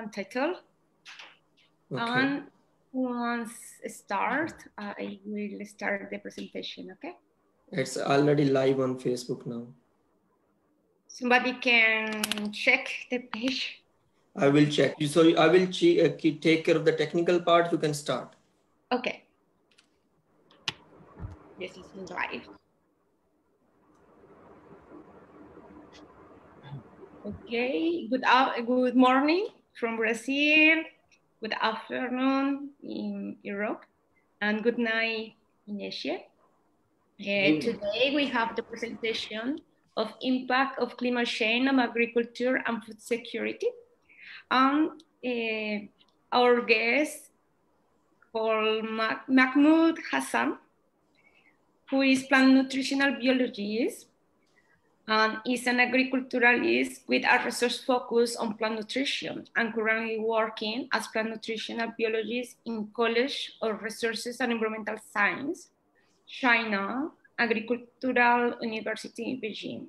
title. Okay. And once start, I will start the presentation, okay? It's already live on Facebook now. Somebody can check the page. I will check. So I will take care of the technical part. You can start. Okay. This is live. Okay. Good morning from Brazil. Good afternoon in Europe, and good night in Asia. Today we have the presentation of impact of climate change on agriculture and food security. And our guest called Mahmoud Hassan, who is plant nutritional biologist and is an agriculturalist with a research focus on plant nutrition and currently working as plant nutritional biologist in College of Resources and Environmental Science, China Agricultural University in Beijing.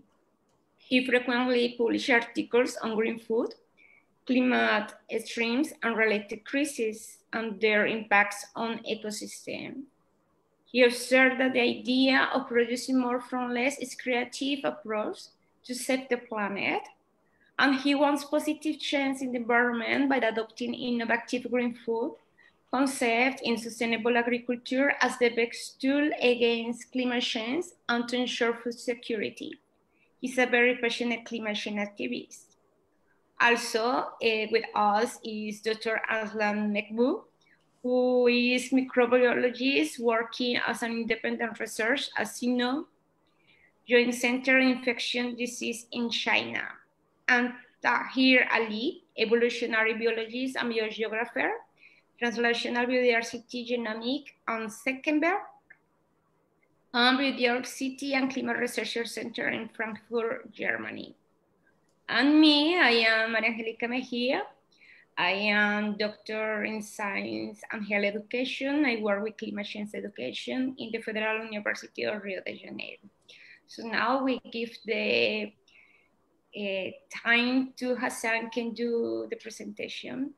He frequently publishes articles on green food, climate extremes, and related crises and their impacts on ecosystem. He observed that the idea of producing more from less is a creative approach to save the planet, and he wants positive change in the environment by adopting innovative green food concept in sustainable agriculture as the best tool against climate change and to ensure food security. He's a very passionate climate change activist. Also with us is Dr. Aslan Mekbou, who is microbiologist working as an independent research at CINO, Joint Center Infection Disease in China, and Tahir Ali, evolutionary biologist and biogeographer, translational biodiversity genomic and Senckenberg, and Biodiversity and Climate Research Center in Frankfurt, Germany. And me, I am Maria Angelica Mejia. I am doctor in science and health education. I work with climate change education in the Federal University of Rio de Janeiro. So now we give the time to Hassan can do the presentation.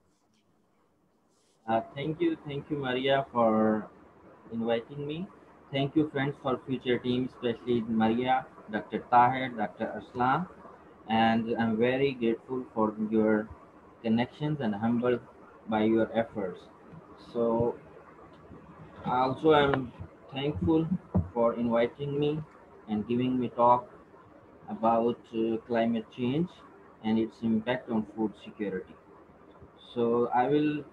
Thank you, Maria, for inviting me. Thank you, friends for future team, especially Maria, Dr. Tahir, Dr. Aslan, and I'm very grateful for your connections and humbled by your efforts. So also I'm thankful for inviting me and giving me talk about climate change and its impact on food security. So I will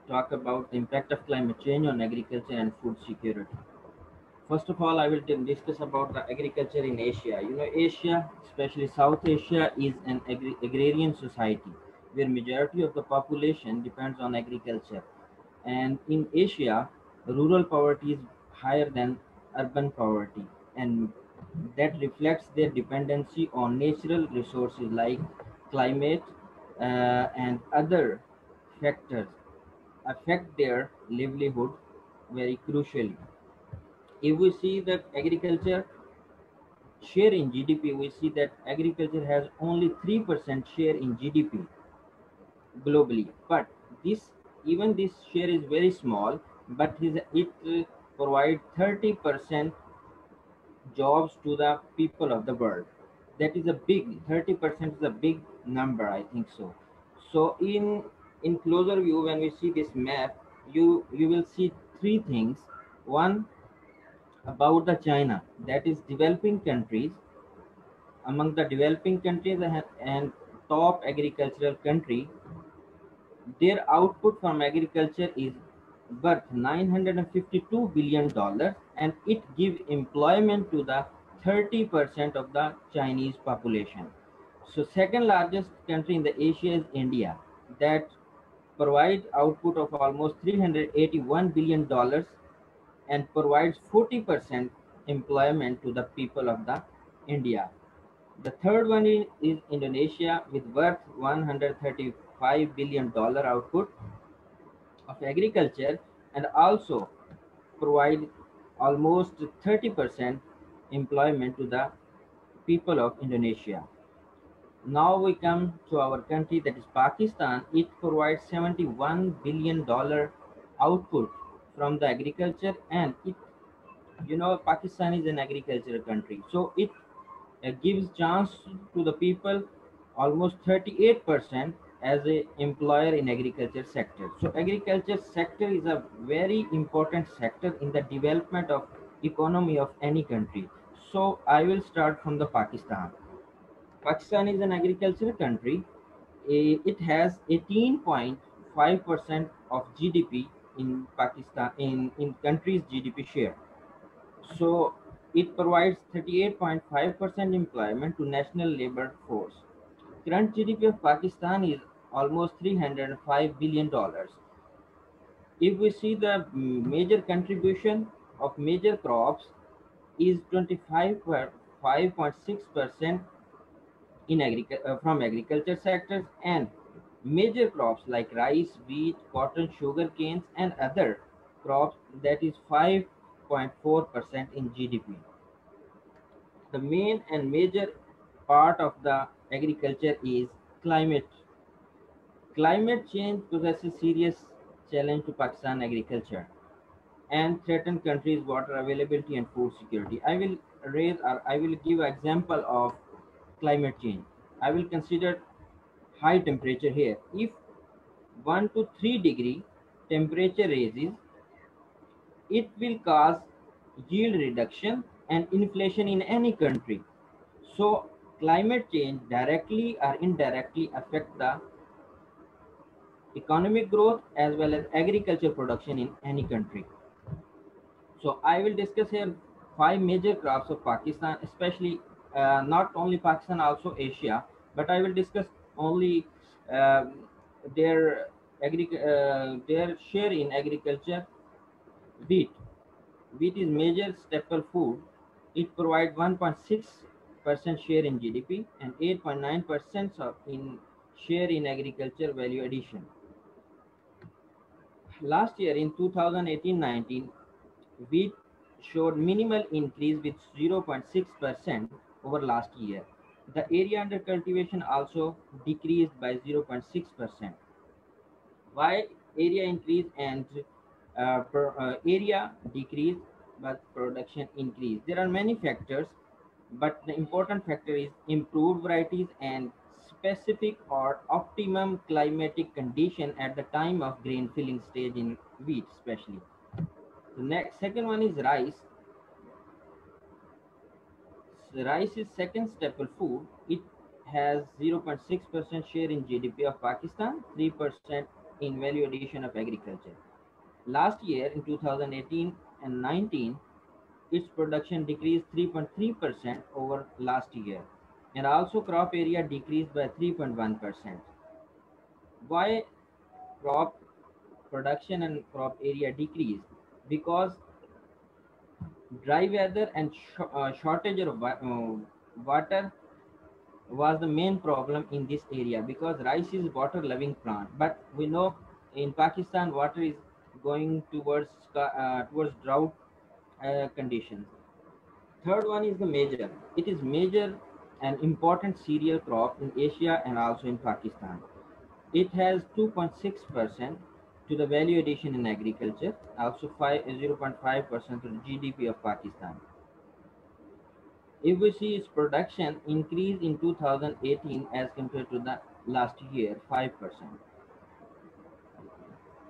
talk about the impact of climate change on agriculture and food security. First of all, I will discuss about the agriculture in Asia. You know, Asia, especially South Asia, is an agrarian society where majority of the population depends on agriculture. And in Asia, rural poverty is higher than urban poverty, and that reflects their dependency on natural resources like climate and other factors affect their livelihood very crucially. If we see the agriculture share in GDP, we see that agriculture has only 3% share in GDP globally. But this share is very small, but it provides 30% jobs to the people of the world. That is a big 30% is a big number, I think so. So in closer view, when we see this map, you will see three things. One, about the China, that is developing countries. Among the developing countries and top agricultural country, their output from agriculture is worth $952 billion, and it gives employment to the 30% of the Chinese population. So second largest country in the Asia is India, that provides output of almost $381 billion and provides 40% employment to the people of the India. The third one is Indonesia with worth $135 billion output of agriculture and also provide almost 30% employment to the people of Indonesia. Now we come to our country, that is Pakistan. It provides $71 billion output from the agriculture, and it, Pakistan is an agricultural country, so it gives chance to the people almost 38% as a employer in agriculture sector. So agriculture sector is a very important sector in the development of economy of any country. So I will start from the Pakistan. Pakistan is an agricultural country. It has 18.5% of GDP in Pakistan, in country's GDP share. So it provides 38.5% employment to national labor force. Current GDP of Pakistan is almost $305 billion. If we see the major contribution of major crops is 25.6% from agriculture sectors, and major crops like rice, wheat, cotton, sugar canes, and other crops, that is 5.4% in GDP. The main and major part of the agriculture is climate. Climate change poses a serious challenge to Pakistan agriculture and threaten country's water availability and food security. I will give example of climate change. I will consider high temperature here. If 1 to 3 degree temperature rises, it will cause yield reduction and inflation in any country. So climate change directly or indirectly affect the economic growth as well as agriculture production in any country. So I will discuss here 5 major crops of Pakistan, especially not only Pakistan, also Asia, but I will discuss only uh, their their share in agriculture. Wheat. Wheat is major staple food. It provides 1.6% share in GDP and 8.9% in share in agriculture value addition. Last year in 2018-19, wheat showed minimal increase with 0.6% over last year. The area under cultivation also decreased by 0.6%. Why area increase and area decrease but production increase? There are many factors, but the important factor is improved varieties and specific or optimum climatic condition at the time of grain filling stage in wheat especially. The next second one is rice. So rice is second staple food. It has 0.6% share in GDP of Pakistan, 3% in value addition of agriculture. Last year in 2018 and 19, its production decreased 3.3% over last year, and also crop area decreased by 3.1%. Why crop production and crop area decreased? Because dry weather and shortage of water was the main problem in this area, because rice is water loving plant, but we know in Pakistan water is going towards drought conditions. Third one is the major. It is major and important cereal crop in Asia and also in Pakistan. It has 2.6% to the value addition in agriculture, also 0.5% to the GDP of Pakistan. If we see its production increase in 2018 as compared to the last year, 5%.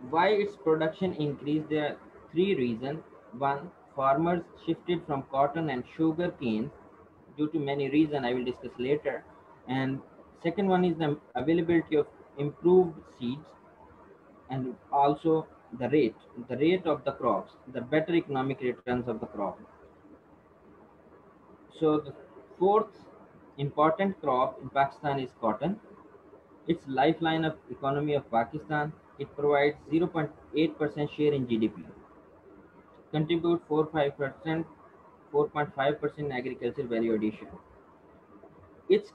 Why its production increased? There are 3 reasons. One, farmers shifted from cotton and sugar cane due to many reasons I will discuss later. And second one is the availability of improved seeds, and also the rate of the crops, the better economic returns of the crop. So the fourth important crop in Pakistan is cotton. It's lifeline of economy of Pakistan. It provides 0.8% share in GDP, contribute 4.5% agriculture value addition. Its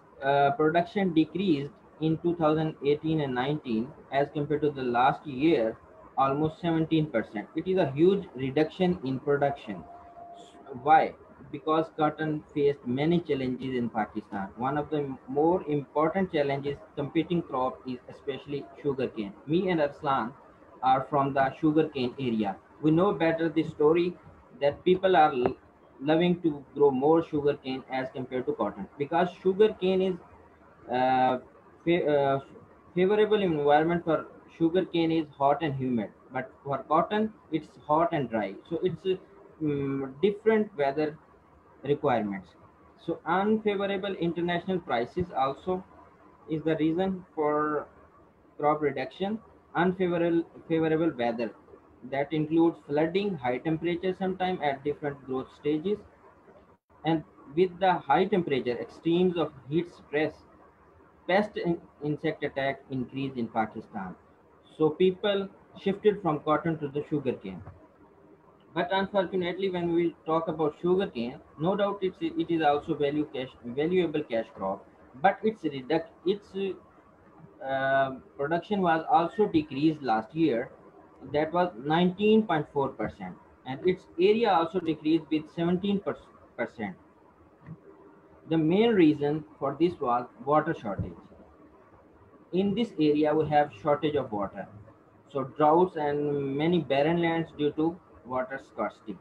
production decreased in 2018 and 19 as compared to the last year, almost 17%. It is a huge reduction in production. Why? because cotton faced many challenges in Pakistan. One of the more important challenges competing crop is especially sugarcane. Me and Arslan are from the sugarcane area. We know better the story that people are loving to grow more sugarcane as compared to cotton because sugarcane is uh, fa- uh, favorable environment for sugarcane is hot and humid, but for cotton it's hot and dry. So it's different weather requirements. So unfavorable international prices also is the reason for crop reduction. Unfavorable favorable weather that includes flooding, high temperature sometime at different growth stages, and with the high temperature, extremes of heat stress, pest and insect attack increased in Pakistan. So people shifted from cotton to the sugarcane. But unfortunately, when we talk about sugarcane, no doubt it is also valuable cash crop, but its production was also decreased last year. That was 19.4%, and its area also decreased with 17%. The main reason for this was water shortage. In this area, we have shortage of water, so droughts and many barren lands due to water scarcity.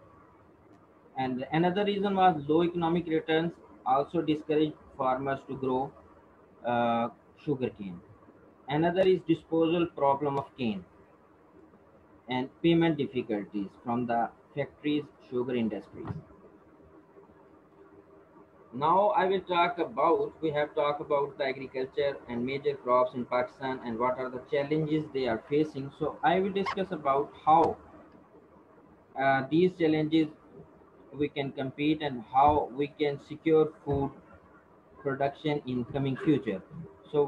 And another reason was low economic returns also discouraged farmers to grow sugarcane. Another is disposal problem of cane and payment difficulties from the factories, sugar industries. Now I will talk about, we have talked about the agriculture and major crops in Pakistan and what are the challenges they are facing. So I will discuss about how these challenges we can compete and how we can secure food production in coming future. So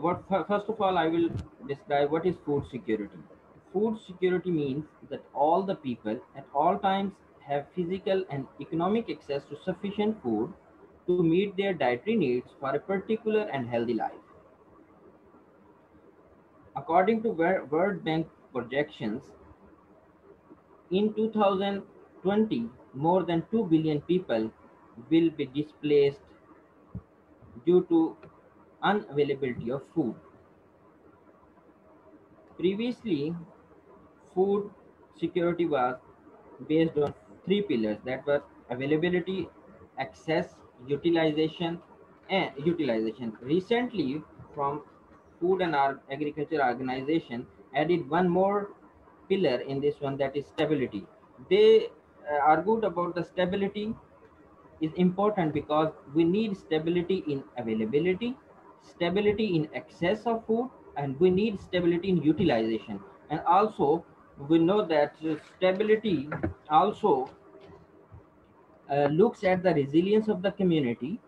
first of all, I will describe what is food security. Food security means that all the people at all times have physical and economic access to sufficient food to meet their dietary needs for a particular and healthy life. According to World Bank projections, in 2020, more than 2 billion people will be displaced due to unavailability of food. Previously, food security was based on three pillars, that were availability, access, utilization. Recently, from Food and Agriculture Organization added one more pillar in this one, that is stability. They argued about the stability is important because we need stability in availability, stability in excess of food, and we need stability in utilization. And also, we know that stability also looks at the resilience of the community,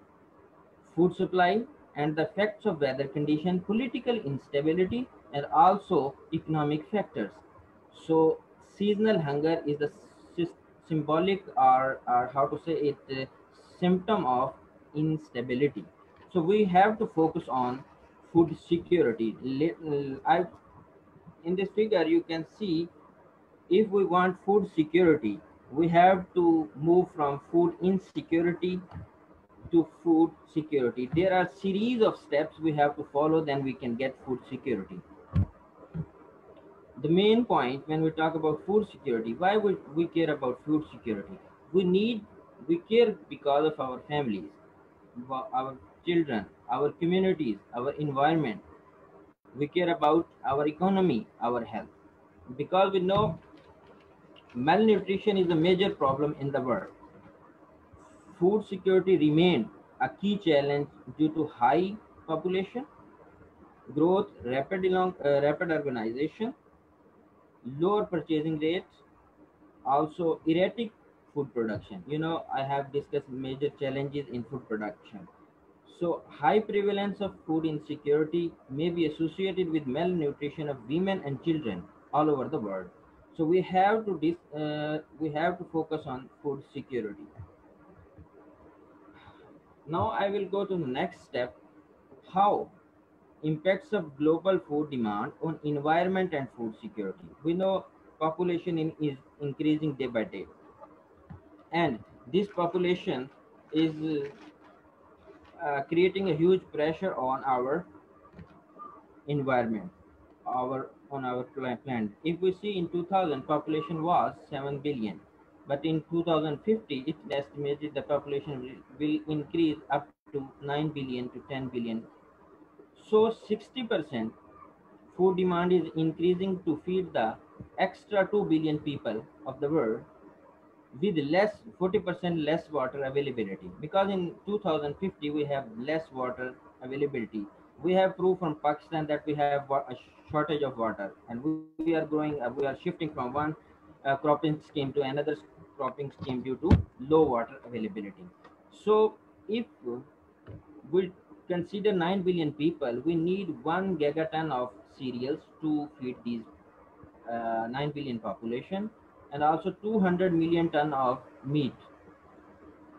food supply, and the effects of weather condition, political instability, and also economic factors. So seasonal hunger is the symbolic, or how to say it, symptom of instability. So we have to focus on food security. In this figure, you can see if we want food security, we have to move from food insecurity to food security. There are series of steps we have to follow, then we can get food security. The main point when we talk about food security, why would we care about food security? We care because of our families, our children, our communities, our environment. We care about our economy, our health, because we know malnutrition is a major problem in the world. Food security remained a key challenge due to high population growth, rapid urbanization, lower purchasing rates, also erratic food production. I have discussed major challenges in food production. So high prevalence of food insecurity may be associated with malnutrition of women and children all over the world. So we have to focus on food security. Now I will go to the next step, how impacts of global food demand on environment and food security. We know population is increasing day by day, and this population is creating a huge pressure on our environment, on our planet. If we see in 2000, population was 7 billion, but in 2050, it's estimated the population will increase up to 9 billion to 10 billion. So 60% food demand is increasing to feed the extra 2 billion people of the world with less 40% less water availability, because in 2050 we have less water availability. We have proof from Pakistan that we have a shortage of water, and we are growing, we are shifting from one cropping scheme to another cropping scheme due to low water availability. So if we consider 9 billion people, we need 1 gigaton of cereals to feed these 9 billion population, and also 200 million ton of meat,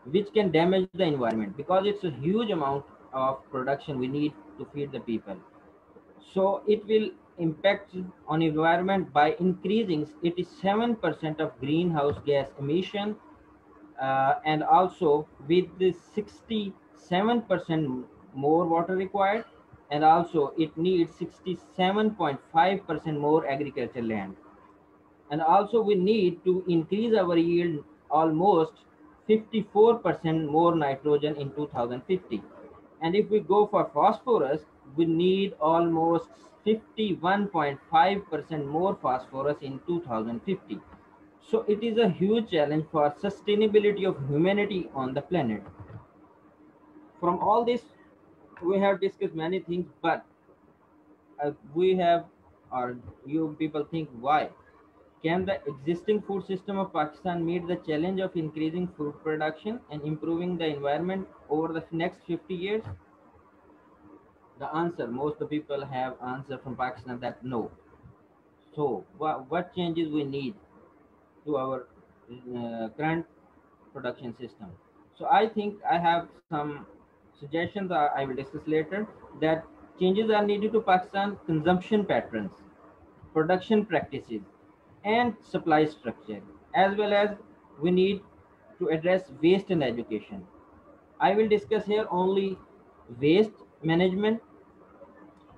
which can damage the environment because it's a huge amount of production we need to feed the people. So it will impact on environment by increasing 87% of greenhouse gas emission, and also with this 67% more water required, and also it needs 67.5% more agricultural land, and also we need to increase our yield almost 54% more nitrogen in 2050. And if we go for phosphorus, we need almost 51.5% more phosphorus in 2050. So it is a huge challenge for sustainability of humanity on the planet. From all this, we have discussed many things, but we have, or you people think, why? Can the existing food system of Pakistan meet the challenge of increasing food production and improving the environment over the next 50 years? The answer, most of the people have answered from Pakistan that no. So what changes we need to our current production system? So I think I have some suggestions that I will discuss later, that changes are needed to Pakistan consumption patterns, production practices, and supply structure, as well as we need to address waste and education. I will discuss here only waste management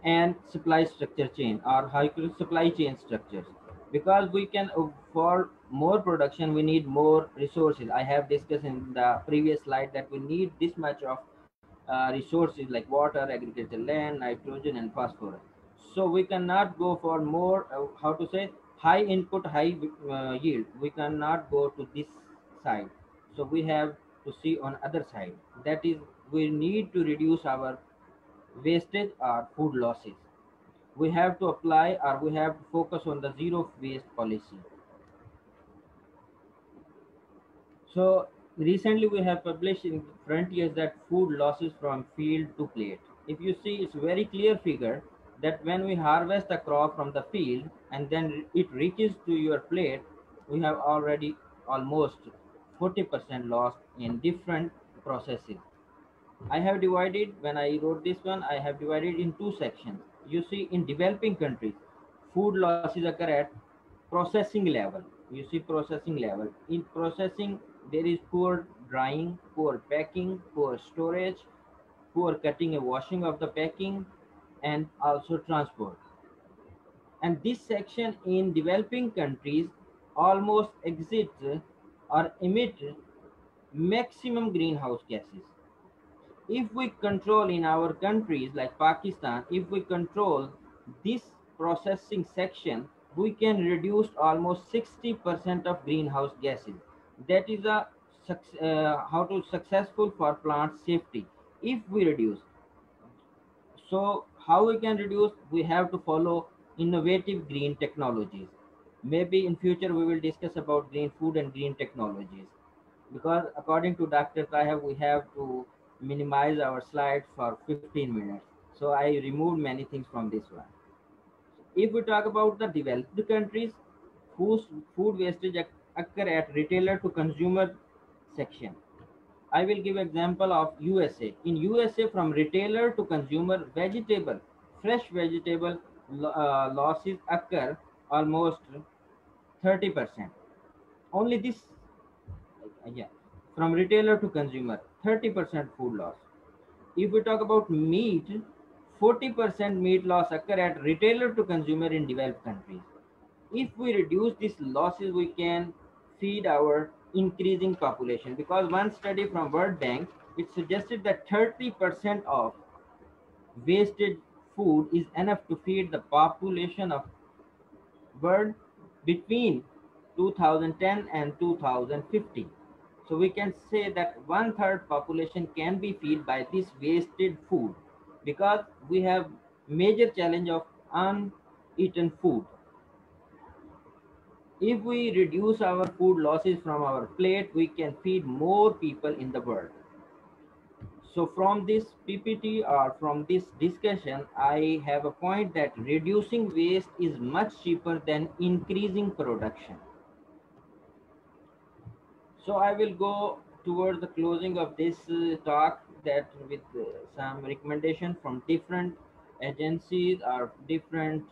and supply structure chain, or high supply chain structures, because we can, for more production we need more resources. I have discussed in the previous slide that we need this much of resources like water, agricultural land, nitrogen, and phosphorus. So we cannot go for more, how to say, high input, high yield. We cannot go to this side. So we have to see on other side. That is, we need to reduce our wastage or food losses. We have to apply, or we have to focus on the zero waste policy. So recently we have published in Frontiers that food losses from field to plate. If you see, it's very clear figure that when we harvest a crop from the field and then it reaches to your plate, we have already almost 40% lost in different processes. I have divided, when I wrote this one, I have divided in two sections. You see, in developing countries, food losses occur at processing level. You see, processing level. In processing, there is poor drying, poor packing, poor storage, poor cutting and washing of the packing, and also transport. And this section in developing countries almost exits or emit maximum greenhouse gases. If we control in our countries like Pakistan, if we control this processing section, we can reduce almost 60% of greenhouse gases. That is a how to successful for plant safety. If we reduce, so how we can reduce? We have to follow innovative green technologies. Maybe in future we will discuss about green food and green technologies, because according to Dr. Taheb, we have to minimize our slides for 15 minutes. So I removed many things from this one. If we talk about the developed countries, whose food wastage occur at retailer to consumer section. I will give example of USA. In USA, from retailer to consumer, vegetable, fresh vegetable losses occur almost 30%. Only this, yeah, from retailer to consumer, 30% food loss. If we talk about meat, 40% meat loss occur at retailer to consumer in developed countries. If we reduce these losses, we can feed our increasing population, because one study from World Bank, it suggested that 30% of wasted food is enough to feed the population of world between 2010 and 2050. So we can say that 1/3 population can be fed by this wasted food, because we have major challenge of uneaten food. If we reduce our food losses from our plate, we can feed more people in the world. So from this PPT or from this discussion, I have a point that reducing waste is much cheaper than increasing production. So I will go towards the closing of this talk, that with some recommendation from different agencies or different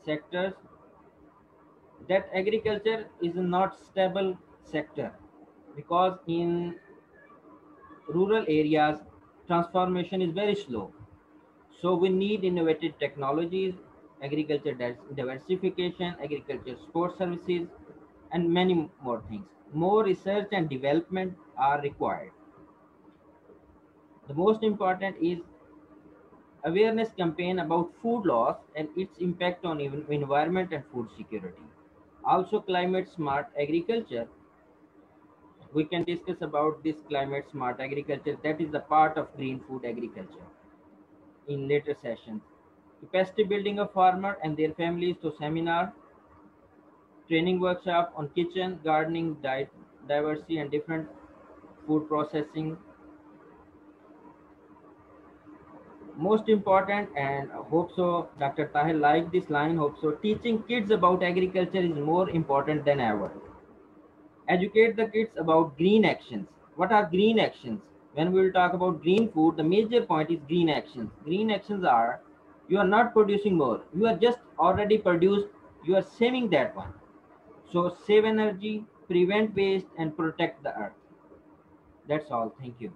sectors, that agriculture is not stable sector, because in rural areas transformation is very slow. So we need innovative technologies, agriculture diversification, agriculture support services, and many more things. More research and development are required. The most important is awareness campaign about food loss and its impact on environment and food security. Also climate smart agriculture. We can discuss about this climate smart agriculture, that is the part of green food agriculture, in later sessions. Capacity building of farmer and their families to seminar, training workshop on kitchen, gardening, diet, diversity and different food processing. Most important, and hope so Dr. Tahir liked this line, hope so, teaching kids about agriculture is more important than ever. Educate the kids about green actions. What are green actions? When we will talk about green food, the major point is green actions. Green actions are, you are not producing more, you are just already produced, you are saving that one. So save energy, prevent waste, and protect the earth. That's all. Thank you.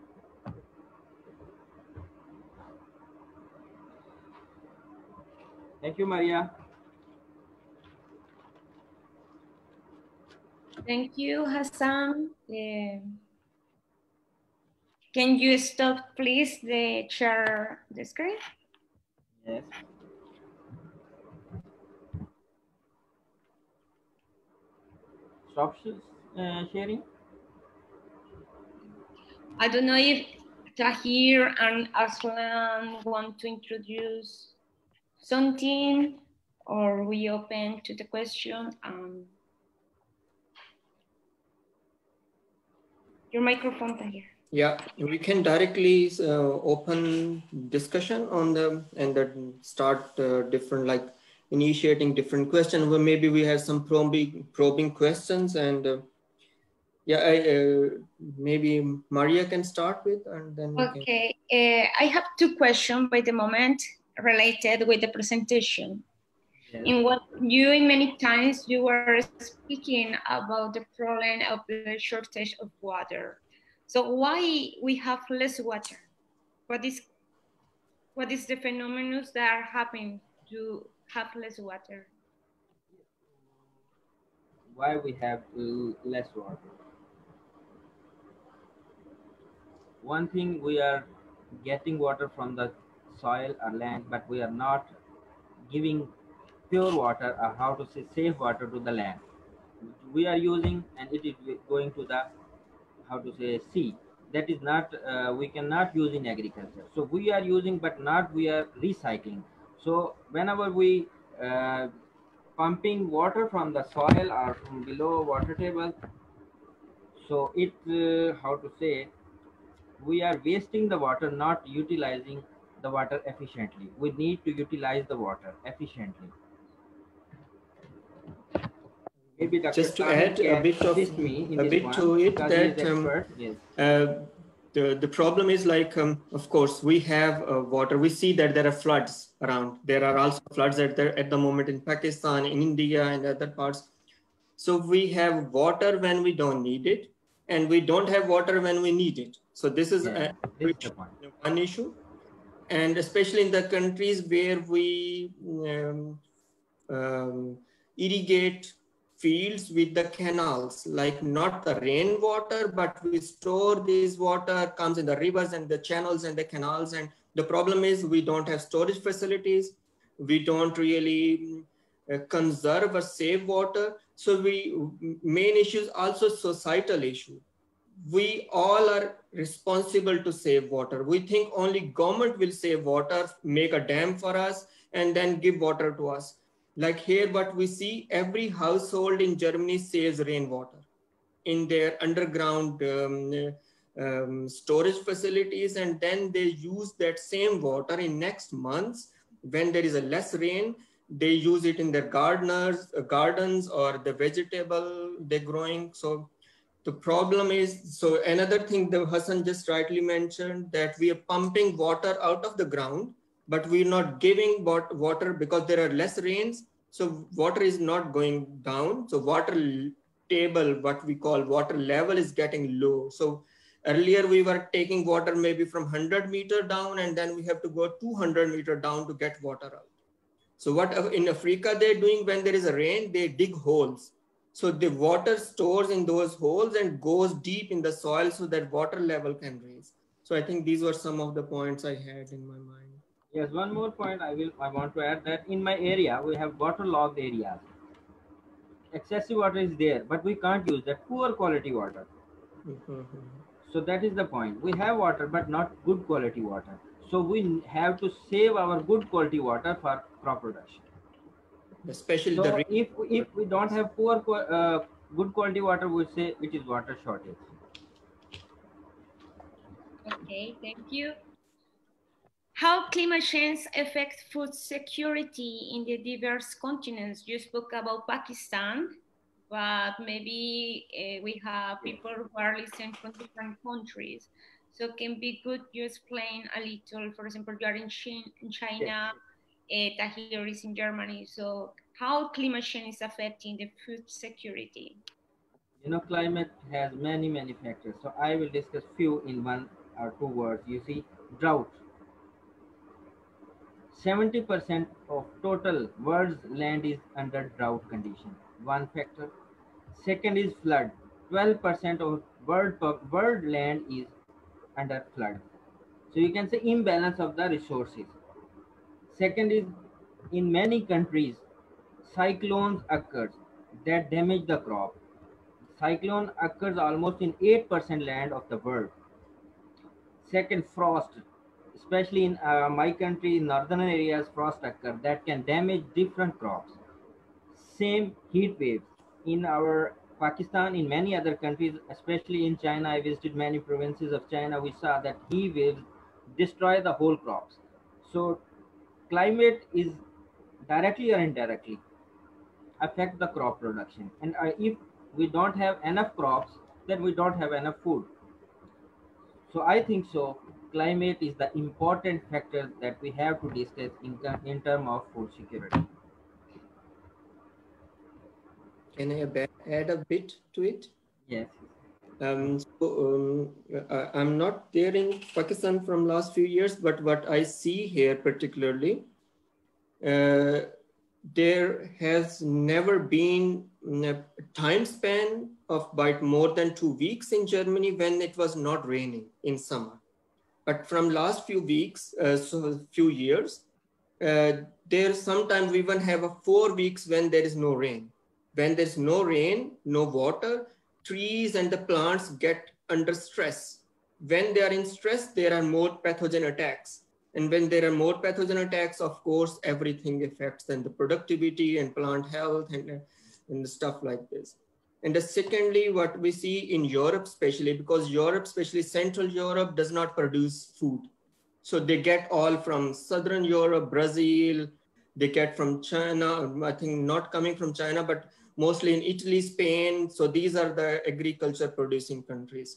Thank you, Maria. Thank you, Hassan. Can you stop, please, the share the screen? Yes. Stop sharing. I don't know if Tahir and Aslan want to introduce something, or we open to the question. Your microphone, Tahir. Yeah, we can directly open discussion on them and then start different, like initiating different questions. Well, maybe we have some probing questions, and yeah, maybe Maria can start with, and then okay. I have two questions by the moment related with the presentation. Yes. In what you many times you were speaking about the problem of the shortage of water. So why we have less water? What is the phenomenon that are happening to have less water? Why we have less water? One thing, we are getting water from the soil or land, but we are not giving pure water, or how to say safe water, to the land. We are using, and it is going to the, how to say, sea. That is not, we cannot use in agriculture. So we are using, but not we are recycling. So whenever we pumping water from the soil or from below water table, so it, how to say, we are wasting the water, not utilizing the water efficiently. We need to utilize the water efficiently. Maybe Dr. Just to add a bit to it, that yes. The problem is, like, of course, we have water. We see that there are floods around. There are also floods at the moment in Pakistan, in India, and other parts. So we have water when we don't need it, and we don't have water when we need it. So this is this is the point. one issue. And especially in the countries where we irrigate fields with the canals, like not the rainwater, but we store this water, comes in the rivers and the channels and the canals. And the problem is we don't have storage facilities. We don't really conserve or save water. So main issues also societal issue. We all are responsible to save water. We think only government will save water, make a dam for us, and then give water to us. Like here, what we see, every household in Germany saves rainwater in their underground storage facilities, and then they use that same water in next months when there is a less rain. They use it in their gardens or the vegetable they're growing. So the problem is, so another thing that Hassan just rightly mentioned, that we are pumping water out of the ground, but we're not giving water because there are less rains. So water is not going down. So water table, what we call water level, is getting low. So earlier we were taking water maybe from 100 meter down, and then we have to go 200 meter down to get water out. So what in Africa they're doing, when there is a rain, they dig holes. So the water stores in those holes and goes deep in the soil so that water level can raise. So I think these were some of the points I had in my mind. Yes, one more point I want to add, that in my area we have waterlogged areas. Excessive water is there, but we can't use that, poor quality water. So that is the point. We have water, but not good quality water. So we have to save our good quality water for crop production. Especially so if we don't have good quality water, we say it is water shortage. Okay, thank you. How climate change affects food security in the diverse continents? You spoke about Pakistan, but maybe we have people who are listening from different countries. So it can be good you explain a little. For example, you are in China, Tahir is in Germany. So how climate change is affecting the food security? You know, climate has many factors. So I will discuss few in 1 or 2 words. You see, drought. 70% of total world's land is under drought condition. One factor. Second is flood. 12% of world land is under flood. So you can say imbalance of the resources. Second is, in many countries, cyclones occurs that damage the crop. Cyclone occurs almost in 8% land of the world. Second, frost. Especially in my country, in northern areas, frost occur that can damage different crops. Same heat waves. In our Pakistan, in many other countries, especially in China, I visited many provinces of China, we saw that heat waves destroy the whole crops. So climate is directly or indirectly affect the crop production. And if we don't have enough crops, then we don't have enough food. So I think so. Climate is the important factor that we have to discuss in terms of food security. Can I add a bit to it? Yes. I'm not there in Pakistan from last few years, but what I see here particularly, there has never been a time span of about more than 2 weeks in Germany when it was not raining in summer. But from last few weeks, so few years, there sometimes we even have 4 weeks when there is no rain. When there's no rain, no water, trees and the plants get under stress. When they are in stress, there are more pathogen attacks. And when there are more pathogen attacks, of course, everything affects then the productivity and plant health and stuff like this. And secondly, what we see in Europe, especially because Europe, especially Central Europe, does not produce food. So they get all from Southern Europe, Brazil, they get from China, I think not coming from China, but mostly in Italy, Spain. So these are the agriculture producing countries.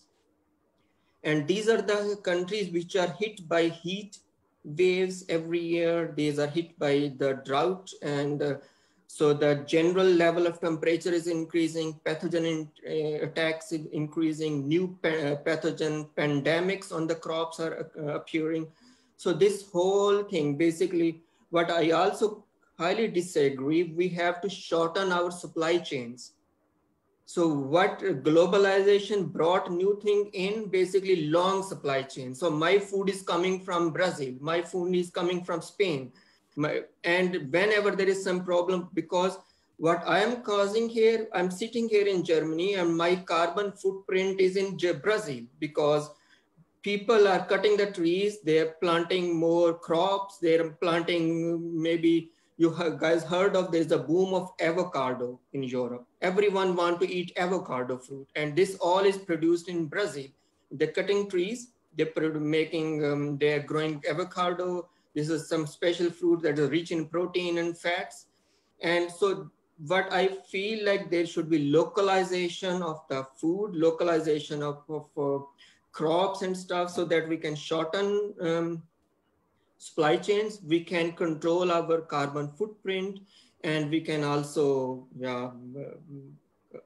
And these are the countries which are hit by heat waves every year. These are hit by the drought. And So the general level of temperature is increasing, pathogen attacks is increasing, new pathogen pandemics on the crops are appearing. So this whole thing, basically, what I also highly disagree, we have to shorten our supply chains. So what globalization brought new thing in, basically long supply chain. So my food is coming from Brazil, my food is coming from Spain. And whenever there is some problem, because what I am causing here, I'm sitting here in Germany and my carbon footprint is in Brazil, because people are cutting the trees, they're planting more crops, they're planting, maybe you guys heard of, there's a boom of avocado in Europe. Everyone want to eat avocado fruit, and this all is produced in Brazil. They're cutting trees, they're growing avocado. This is some special fruit that is rich in protein and fats. And so what I feel like there should be localization of the food, localization of crops and stuff, so that we can shorten supply chains, we can control our carbon footprint, and we can also,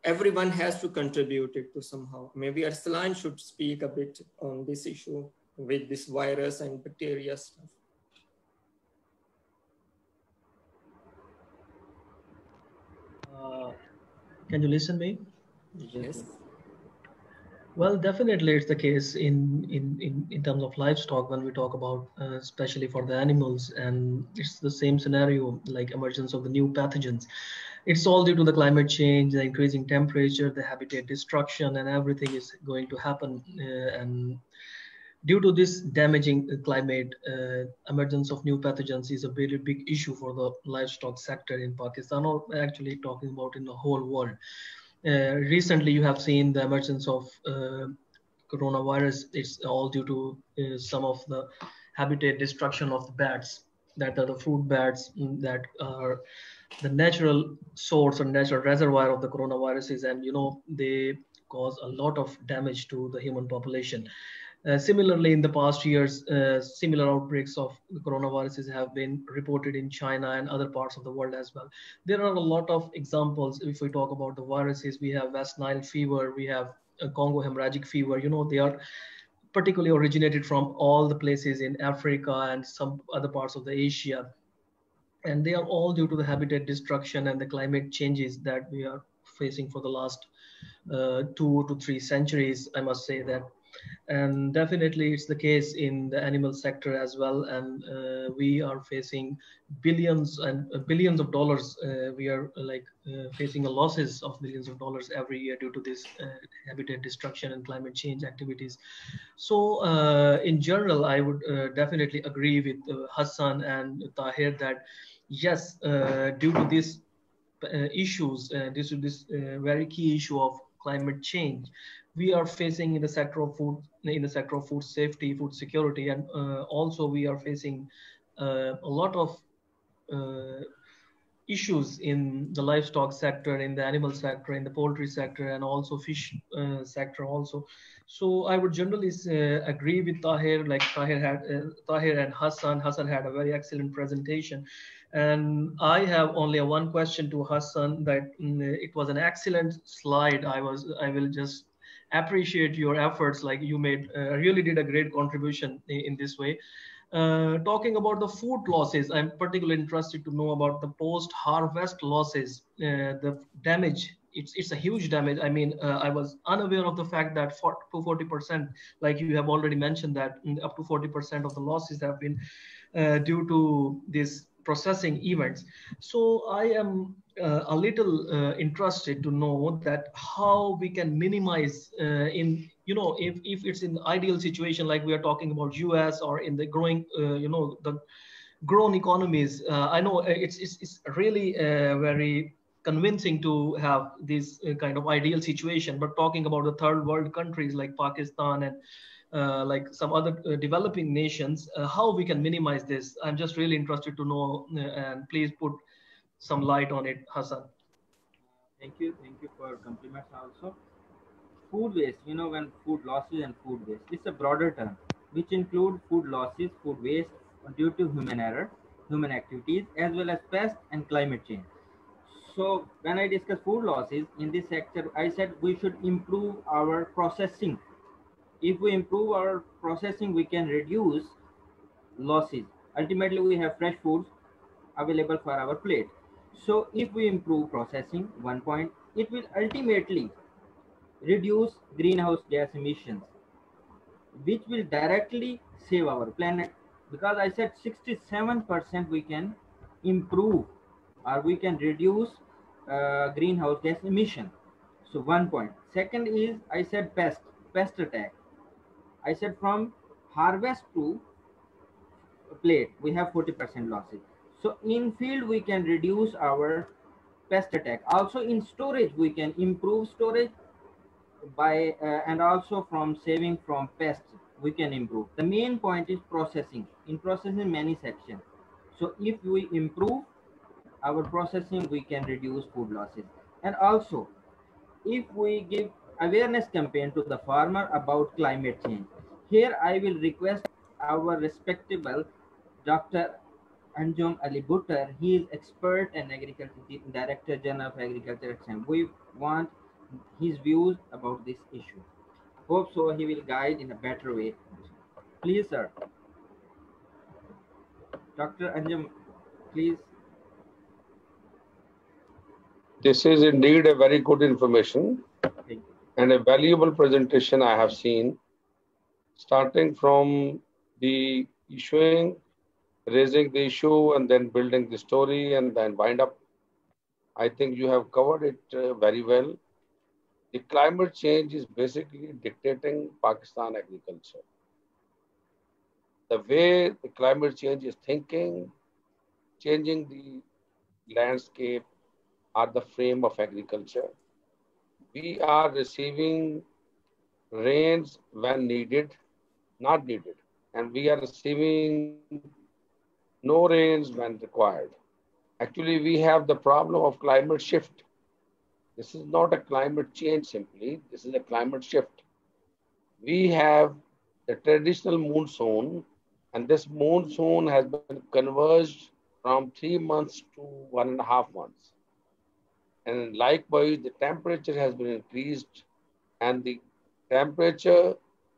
everyone has to contribute it to somehow. Maybe Arsalan should speak a bit on this issue with this virus and bacteria stuff. Can you listen to me? Yes. Well, definitely it's the case in terms of livestock when we talk about, especially for the animals, and it's the same scenario like emergence of the new pathogens. It's all due to the climate change, the increasing temperature, the habitat destruction, and everything is going to happen. And due to this damaging climate, emergence of new pathogens is a very big issue for the livestock sector in Pakistan, or actually talking about in the whole world. Recently, you have seen the emergence of coronavirus. It's all due to some of the habitat destruction of the bats, that are the fruit bats that are the natural source or natural reservoir of the coronaviruses, and they cause a lot of damage to the human population. Similarly, in the past years, similar outbreaks of the coronaviruses have been reported in China and other parts of the world as well. There are a lot of examples. If we talk about the viruses, we have West Nile fever, we have Congo hemorrhagic fever. They are particularly originated from all the places in Africa and some other parts of the Asia. And they are all due to the habitat destruction and the climate changes that we are facing for the last 2 to 3 centuries, I must say that. And definitely it's the case in the animal sector as well. And we are facing billions and billions of dollars. We are facing a losses of billions of dollars every year due to this habitat destruction and climate change activities. So in general, I would definitely agree with Hassan and Tahir that yes, due to these issues, this very key issue of climate change, we are facing in the sector of food safety, food security, and also we are facing a lot of issues in the livestock sector, in the animal sector, in the poultry sector, and also fish sector also. So I would generally agree with Tahir. Like Tahir and Hassan. Hassan had a very excellent presentation, and I have only one question to Hassan. That it was an excellent slide. I will just appreciate your efforts. Like you really did a great contribution in this way. Talking about the food losses, I'm particularly interested to know about the post-harvest losses, the damage. It's a huge damage. I mean, I was unaware of the fact that up to 40%, like you have already mentioned, that up to 40% of the losses have been due to these processing events. So I am a little interested to know that how we can minimize if it's in the ideal situation, like we are talking about US or in the growing, the grown economies. I know it's really very convincing to have this kind of ideal situation, but talking about the third world countries like Pakistan and like some other developing nations, how we can minimize this. I'm just really interested to know, and please put some light on it, Hassan. Thank you for compliments also. Food waste, when food losses and food waste, it's a broader term which include food losses, food waste due to human error, human activities, as well as pest and climate change. also, when I discuss food losses in this sector, I said we should improve our processing. If we improve our processing, we can reduce losses. Ultimately, we have fresh foods available for our plate. So if we improve processing, one point, it will ultimately reduce greenhouse gas emissions, which will directly save our planet. Because I said 67% we can improve or we can reduce greenhouse gas emission. So one point. Second is I said pest attack. I said from harvest to plate we have 40% losses. So in field we can reduce our pest attack. Also in storage we can improve storage by and also from saving from pests we can improve. The main point is processing. In processing many sections. So if we improve our processing we can reduce food losses. And also if we give awareness campaign to the farmer about climate change. Here I will request our respectable Dr. Anjum Ali Buttar. He is expert and agriculture director general of agriculture at SAM. We want his views about this issue. Hope so he will guide in a better way. Please, sir. Dr. Anjum, please. This is indeed a very good information and a valuable presentation I have seen, starting from the issuing, raising the issue, and then building the story, and then wind up. I think you have covered it very well. The climate change is basically dictating Pakistan agriculture. The way the climate change is thinking, changing the landscape, are the frame of agriculture. We are receiving rains when needed, not needed, and we are receiving no rains when required. Actually, we have the problem of climate shift. This is not a climate change simply, this is a climate shift. We have the traditional monsoon, and this monsoon has been converged from 3 months to 1.5 months. And likewise, the temperature has been increased, and the temperature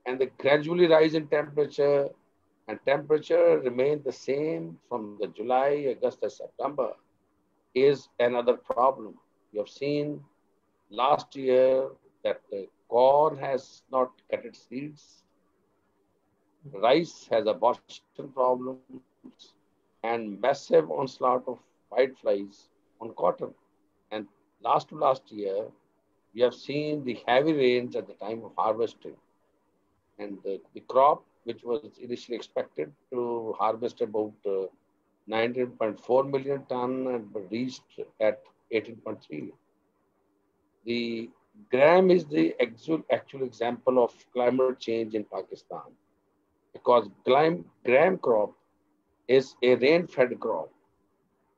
and the gradually rise in temperature and temperature remain the same from the July, August, and September is another problem. You have seen last year that the corn has not cut its seeds, rice has abortion problems, and massive onslaught of whiteflies on cotton. And last to last year, we have seen the heavy rains at the time of harvesting. And the crop, which was initially expected to harvest about 19.4 million ton and reached at 18.3. The gram is the actual example of climate change in Pakistan, because gram crop is a rain-fed crop.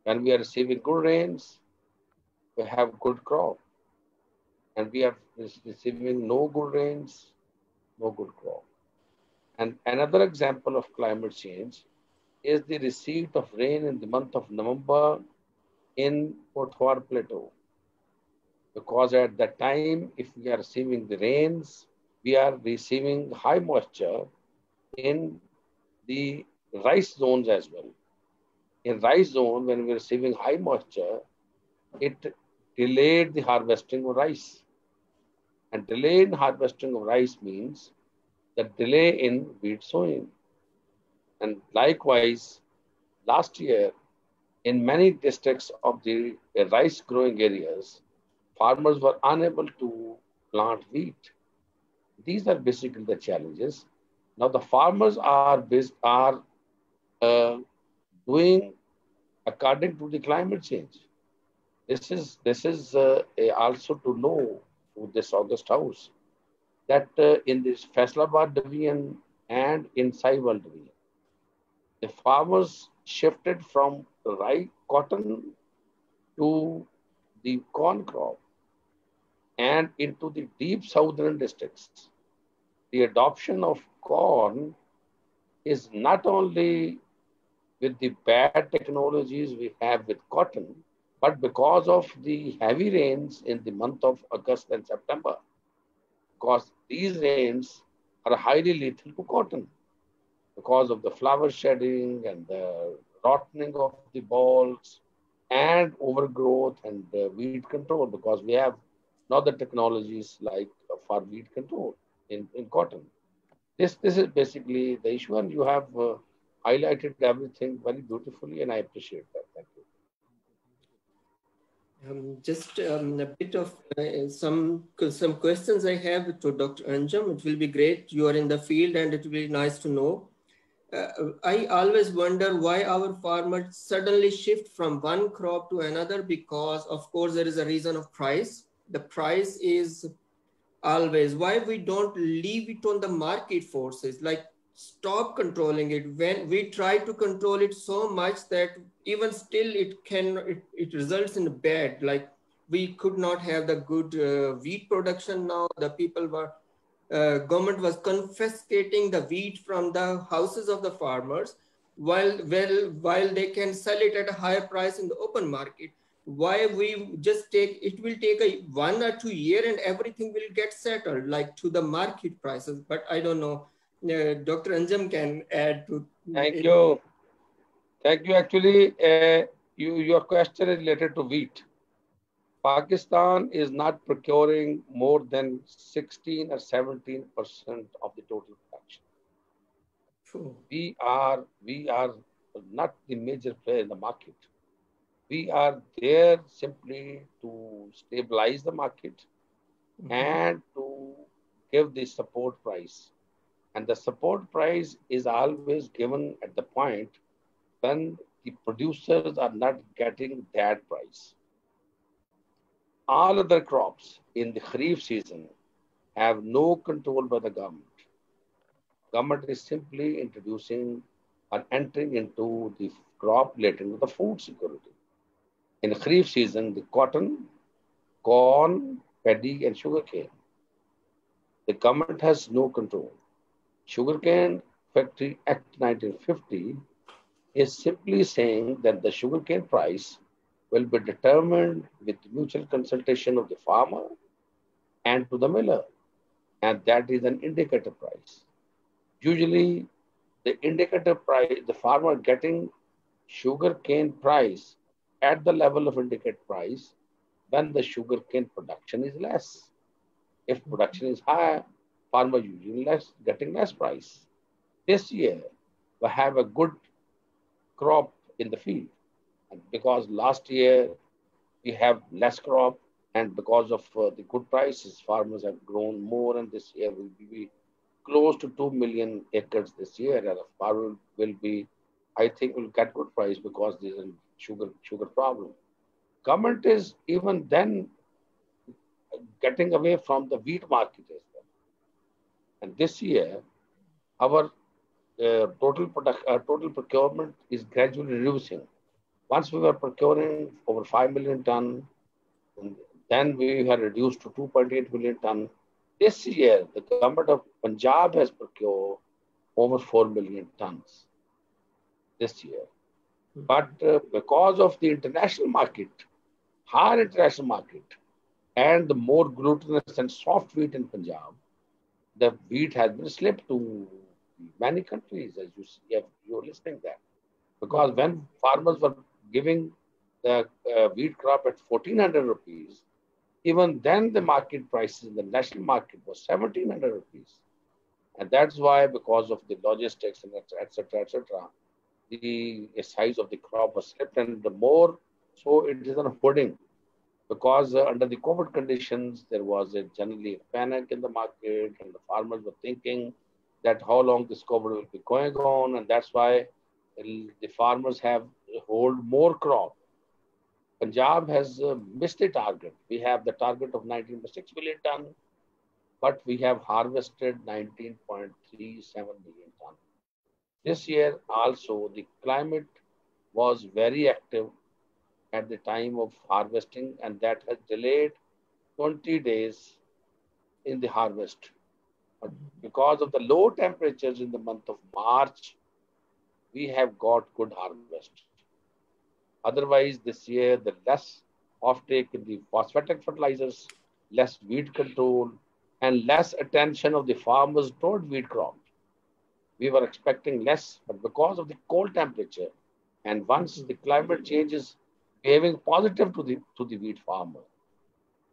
When we are receiving good rains, we have good crop. And we are receiving no good rains, no good crop. And another example of climate change is the receipt of rain in the month of November in Potwar Plateau. Because at that time, if we are receiving the rains, we are receiving high moisture in the rice zones as well. In rice zone, when we are receiving high moisture, it delayed the harvesting of rice. And delay in harvesting of rice means the delay in wheat sowing. And likewise, last year, in many districts of the rice growing areas, farmers were unable to plant wheat. These are basically the challenges. Now the farmers are doing according to the climate change. This is also to know to this August House that in this Faisalabad division and in Sahiwal division, the farmers shifted from rye cotton to the corn crop, and into the deep southern districts. The adoption of corn is not only with the bad technologies we have with cotton, But because of the heavy rains in the month of August and September, because these rains are highly lethal to cotton because of the flower shedding and the rotting of the balls and overgrowth and weed control, because we have not the technologies like for weed control in cotton. This is basically the issue, and you have highlighted everything very beautifully, and I appreciate that. Thank you. Just a bit of some questions I have to Dr. Anjum. It will be great. You are in the field, and it will be nice to know. I always wonder why our farmers suddenly shift from one crop to another, because of course there is a reason of price. The price is always why we don't leave it on the market forces, like stop controlling it. When we try to control it so much that even still it results in bad, like we could not have the good wheat production. Now the people were government was confiscating the wheat from the houses of the farmers, while they can sell it at a higher price in the open market. Why we just take it will take a 1 or 2 year and everything will get settled like to the market prices. But I don't know, Dr. Anjum can add to Thank it. you. Thank you. Actually, your question is related to wheat. Pakistan is not procuring more than 16 or 17% of the total production. We are not the major player in the market. We are there simply to stabilize the market and to give the support price. And the support price is always given at the point when the producers are not getting that price. All other crops in the Kharif season have no control by the government. Government is simply introducing and entering into the crop related to the food security. In the Kharif season, the cotton, corn, paddy, and sugarcane. The government has no control. Sugarcane Factory Act 1950 is simply saying that the sugarcane price will be determined with mutual consultation of the farmer and to the miller, and that is an indicator price. Usually, the indicator price, the farmer getting sugarcane price at the level of indicator price when the sugarcane production is less. If production is high, farmer usually getting less price. This year, we have a good crop in the field, and because last year we have less crop, and because of the good prices, farmers have grown more, and this year will be close to 2 million acres this year, and the farmer will be, I think, will get good price because there's a sugar problem. Government is even then getting away from the wheat market as well. And this year, our total procurement is gradually reducing. Once we were procuring over 5 million ton, and then we had reduced to 2.8 million ton. This year, the government of Punjab has procured over 4 million tons this year. But because of the international market, higher international market, and the more glutinous and soft wheat in Punjab, the wheat has been slipped to many countries, as you see, you're listening there. Because when farmers were giving the wheat crop at 1,400 rupees, even then the market prices in the national market was 1,700 rupees. And that's why, because of the logistics and etc., the size of the crop was slipped, and the more so it is on hoarding. Because under the COVID conditions, there was generally a panic in the market, and the farmers were thinking that how long this COVID will be going on, and that's why the farmers have hold more crop. Punjab has missed the target. We have the target of 19.6 million ton, but we have harvested 19.37 million ton. This year also, the climate was very active at the time of harvesting, and that has delayed 20 days in the harvest. But because of the low temperatures in the month of March, we have got good harvest. Otherwise, this year, the less offtake in the phosphatic fertilizers, less weed control, and less attention of the farmers toward wheat crop. We were expecting less, but because of the cold temperature, and once the climate change is behaving positive to the wheat farmer,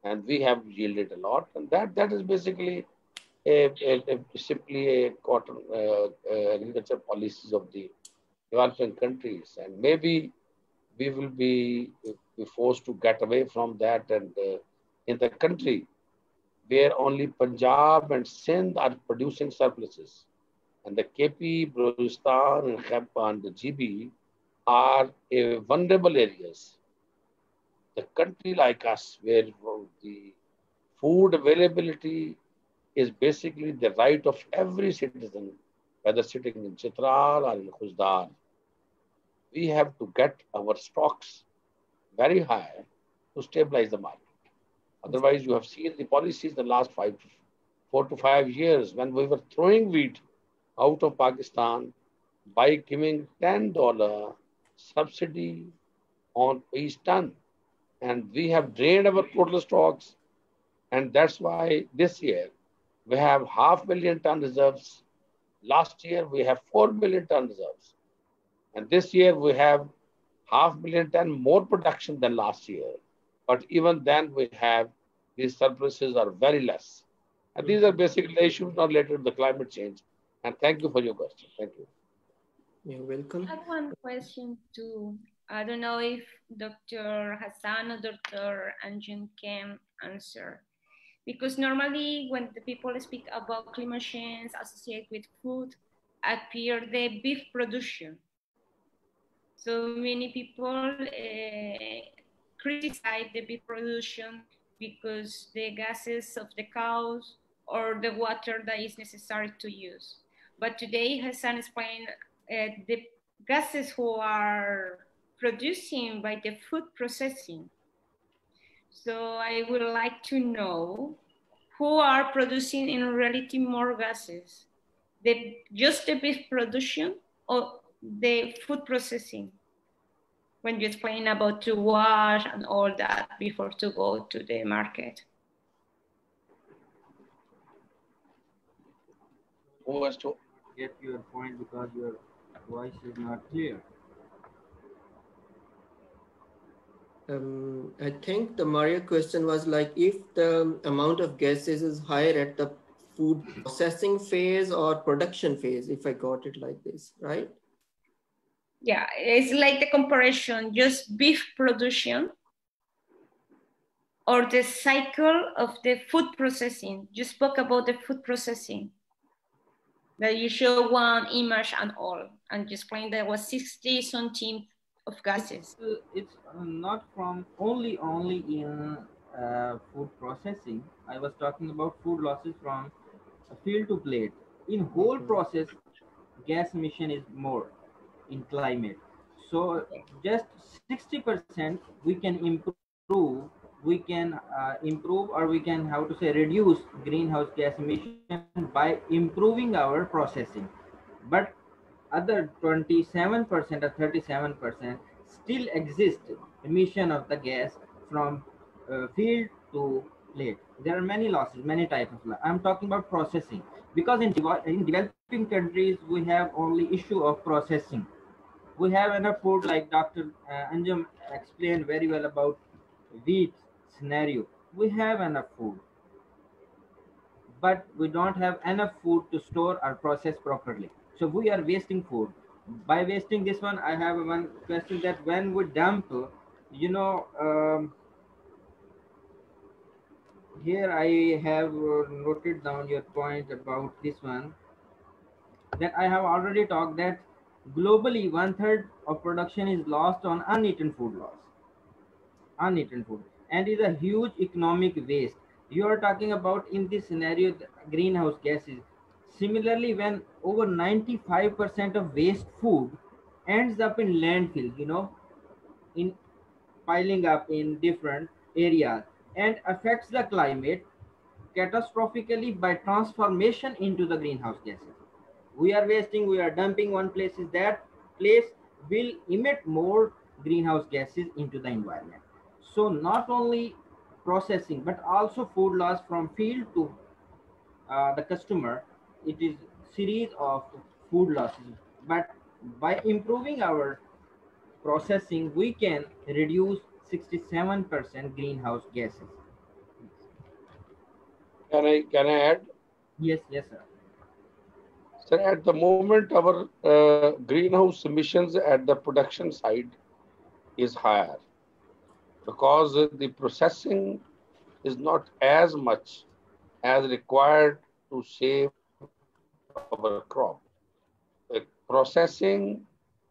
and we have yielded a lot, and that is basically simply a cotton agriculture policies of the developing countries, and maybe we will be forced to get away from that, and in the country where only Punjab and Sindh are producing surpluses, and the KP, Balochistan, and Khyber and the GB are vulnerable areas. The country like us, where the food availability is basically the right of every citizen, whether sitting in Chitral or in Khuzdar, we have to get our stocks very high to stabilize the market. Otherwise, you have seen the policies the last 4 to 5 years when we were throwing wheat out of Pakistan by giving $10 subsidy on each ton. And we have drained our total stocks. And that's why this year we have 500,000 ton reserves. Last year we have 4 million ton reserves. And this year we have 500,000 ton more production than last year. But even then we have these surpluses are very less. And these are basically the issues not related to the climate change. And thank you for your question. Thank you. You're welcome. I have one question too. I don't know if Dr. Hassan or Dr. Anjum can answer. Because normally when the people speak about climate change associated with food, appear the beef production. So many people criticize the beef production because the gases of the cows or the water that is necessary to use. But today Hassan explained the gases who are producing by the food processing. So I would like to know who are producing in reality more gases, just the beef production or the food processing? When you explain about to wash and all that before to go to the market. Who has to get your point because your voice is not clear? I think the Maria question was like if the amount of gases is higher at the food processing phase or production phase, if I got it like this, right? Yeah, it's like the comparison, just beef production or the cycle of the food processing. You spoke about the food processing. That you show one image and all, and you explained there was 60 something of gases. It's not from only in food processing. I was talking about food losses from field to plate. In whole process, gas emission is more in climate. So just 60% we can improve. We can improve, or we can, how to say, reduce greenhouse gas emission by improving our processing. But other 27% or 37% still exist emission of the gas from field to plate. There are many losses, many types of losses. I'm talking about processing, because in developing countries we have only issue of processing. We have enough food, like Dr. Anjum explained very well about wheat scenario. We have enough food, but we don't have enough food to store or process properly. So we are wasting food. By wasting this one, I have one question, that when we dump, here I have noted down your point about this one, that I have already talked that globally 1/3 of production is lost on uneaten food uneaten food, and is a huge economic waste. You are talking about, in this scenario, the greenhouse gases. Similarly, when over 95% of waste food ends up in landfill, in piling up in different areas, and affects the climate catastrophically by transformation into the greenhouse gases. We are wasting, we are dumping one place, is that place will emit more greenhouse gases into the environment. So not only processing, but also food loss from field to the customer, it is series of food losses. But by improving our processing, we can reduce 67% greenhouse gases. Can I add? Yes, yes, sir. So at the moment, our greenhouse emissions at the production side is higher because the processing is not as much as required to save our crop. Processing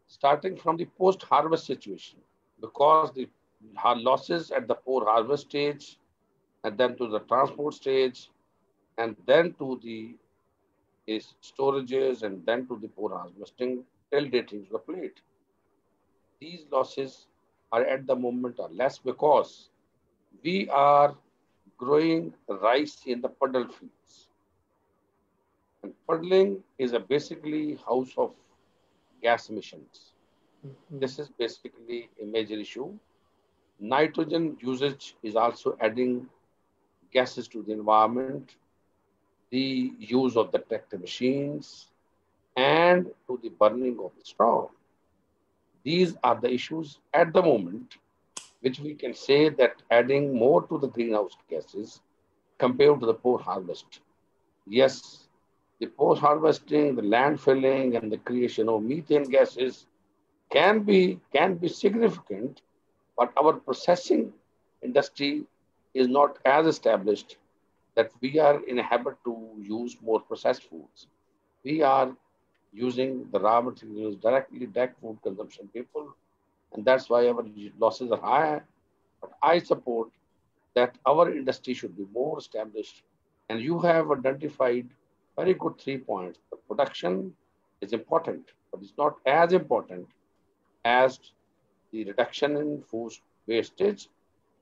starting from the post-harvest situation, because the losses at the post-harvest stage, and then to the transport stage, and then to the storages, and then to the post-harvesting till dating to the plate. These losses are at the moment are less because we are growing rice in the puddle fields. And puddling is a basically house of gas emissions. This is basically a major issue. Nitrogen usage is also adding gases to the environment, the use of the tractor machines, and to the burning of the straw. These are the issues at the moment, which we can say that adding more to the greenhouse gases compared to the post-harvest. Yes, the post-harvesting, the landfilling, and the creation of methane gases can be significant, but our processing industry is not as established that we are in a habit to use more processed foods. We are using the raw materials directly, direct food consumption people, and that's why our losses are higher. But I support that our industry should be more established. And you have identified very good 3 points. The production is important, but it's not as important as the reduction in food wastage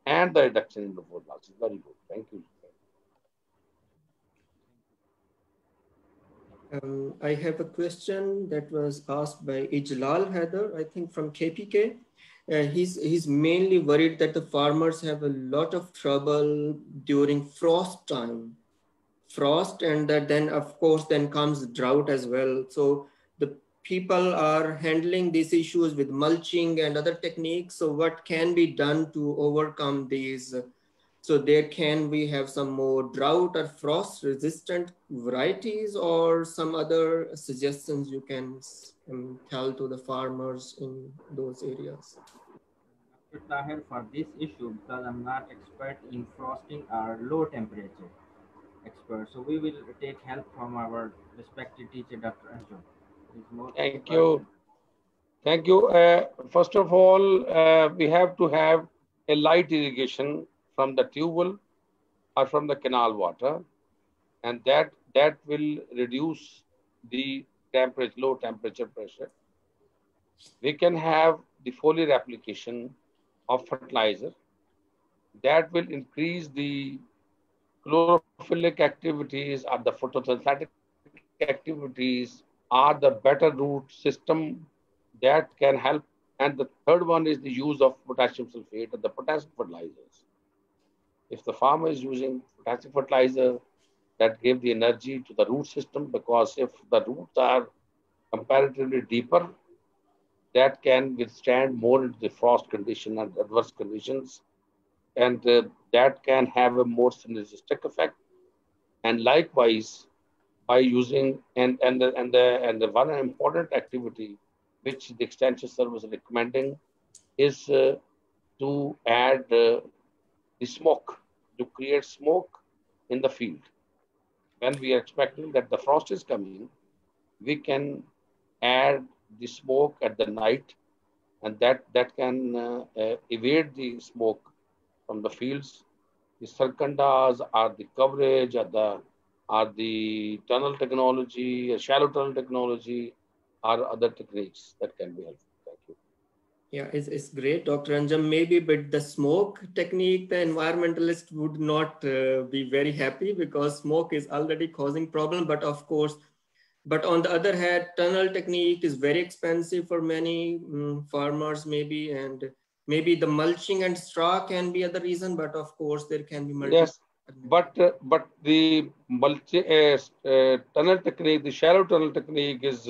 and the reduction in the food loss. Very good. Thank you. I have a question that was asked by Ijlal Haider, I think from KPK. He's mainly worried that the farmers have a lot of trouble during frost time. Frost, and that then of course then comes drought as well. So the people are handling these issues with mulching and other techniques. So what can be done to overcome these? So there can we have some more drought or frost resistant varieties, or some other suggestions you can tell to the farmers in those areas? Dr. Tahir, for this issue, because I'm not expert in frosting or low temperature expert, so we will take help from our respected teacher, Dr. Anjum. Thank you. Thank you. First of all, we have to have a light irrigation from the tube well or from the canal water, and that will reduce the low temperature pressure. We can have the foliar application of fertilizer that will increase the chlorophylltic activities or the photosynthetic activities are the better root system that can help. And the third one is the use of potassium sulfate and the potassium fertilizers. If the farmer is using potassium fertilizer, that gives the energy to the root system, because if the roots are comparatively deeper, that can withstand more into the frost condition and adverse conditions, and that can have a more synergistic effect. And likewise, by using and the one important activity which the extension service is recommending is to add the smoke, to create smoke in the field. When we are expecting that the frost is coming, we can add the smoke at the night, and that can evade the smoke from the fields. The circumdas are the coverage, are the tunnel technology, shallow tunnel technology, or other techniques that can be helpful. Thank you. Yeah, it's great, Dr. Anjum. Maybe, but the smoke technique, the environmentalist would not be very happy, because smoke is already causing problem. But of course, But on the other hand, tunnel technique is very expensive for many farmers maybe, and maybe the mulching and straw can be other reason, but of course there can be multiple. Yes, but the tunnel technique, the shallow tunnel technique is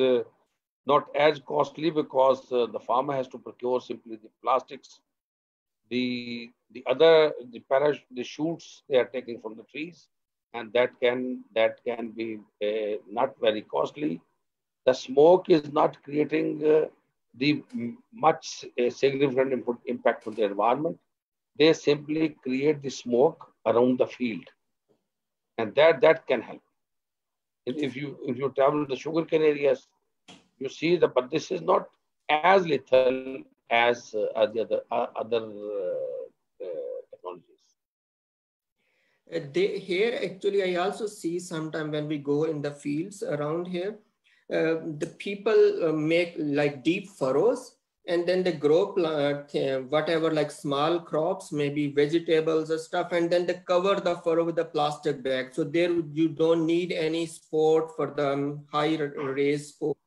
not as costly because the farmer has to procure simply the plastics, the shoots they are taking from the trees, and that can be not very costly. The smoke is not creating the much significant impact on the environment. They simply create the smoke around the field, and that can help. If you travel to the sugarcane areas, you see that, but this is not as lethal as the other technologies. Here actually I also see sometime when we go in the fields around here, the people make like deep furrows, and then they grow whatever like small crops, maybe vegetables or stuff, and then they cover the furrow with the plastic bag. So there you don't need any support for the high raised support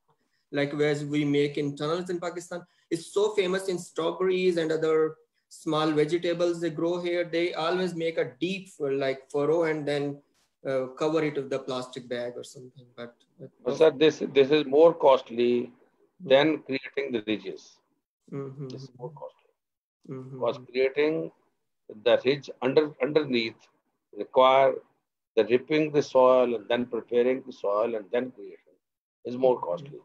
like as we make in tunnels in Pakistan. It's so famous in strawberries and other small vegetables they grow here. They always make a deep like furrow and then cover it with the plastic bag or something. But sir, this is more costly than creating the ridges. This is more costly because creating the ridge underneath require the ripping the soil and then preparing the soil and then creation is more costly.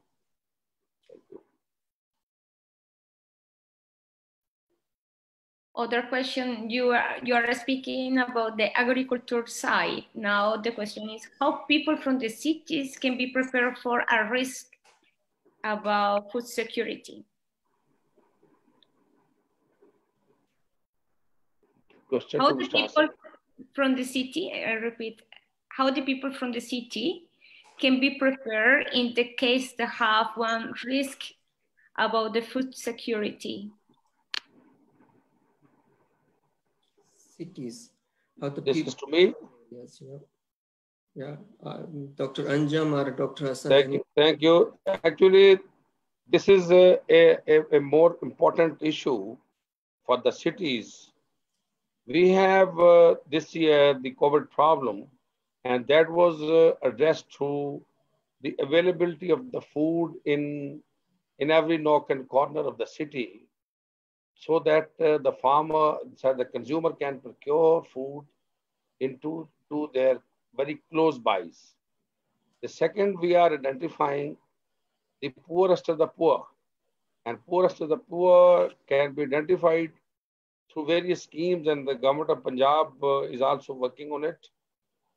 Thank you. Other question, you are speaking about the agriculture side. Now the question is how people from the cities can be prepared for a risk about food security. Question how the people from the city, I repeat, how the people from the city can be prepared in the case they have one risk about the food security. Cities. How the this people, is to me? Yes, yeah. Dr. Anjum or Dr. Hassan. Thank you. Actually, this is a more important issue for the cities. We have this year the COVID problem, and that was addressed through the availability of the food in every nook and corner of the city, so that the farmer, so the consumer can procure food into their very close buys. The second, we are identifying the poorest of the poor, and poorest of the poor can be identified through various schemes, and the government of Punjab is also working on it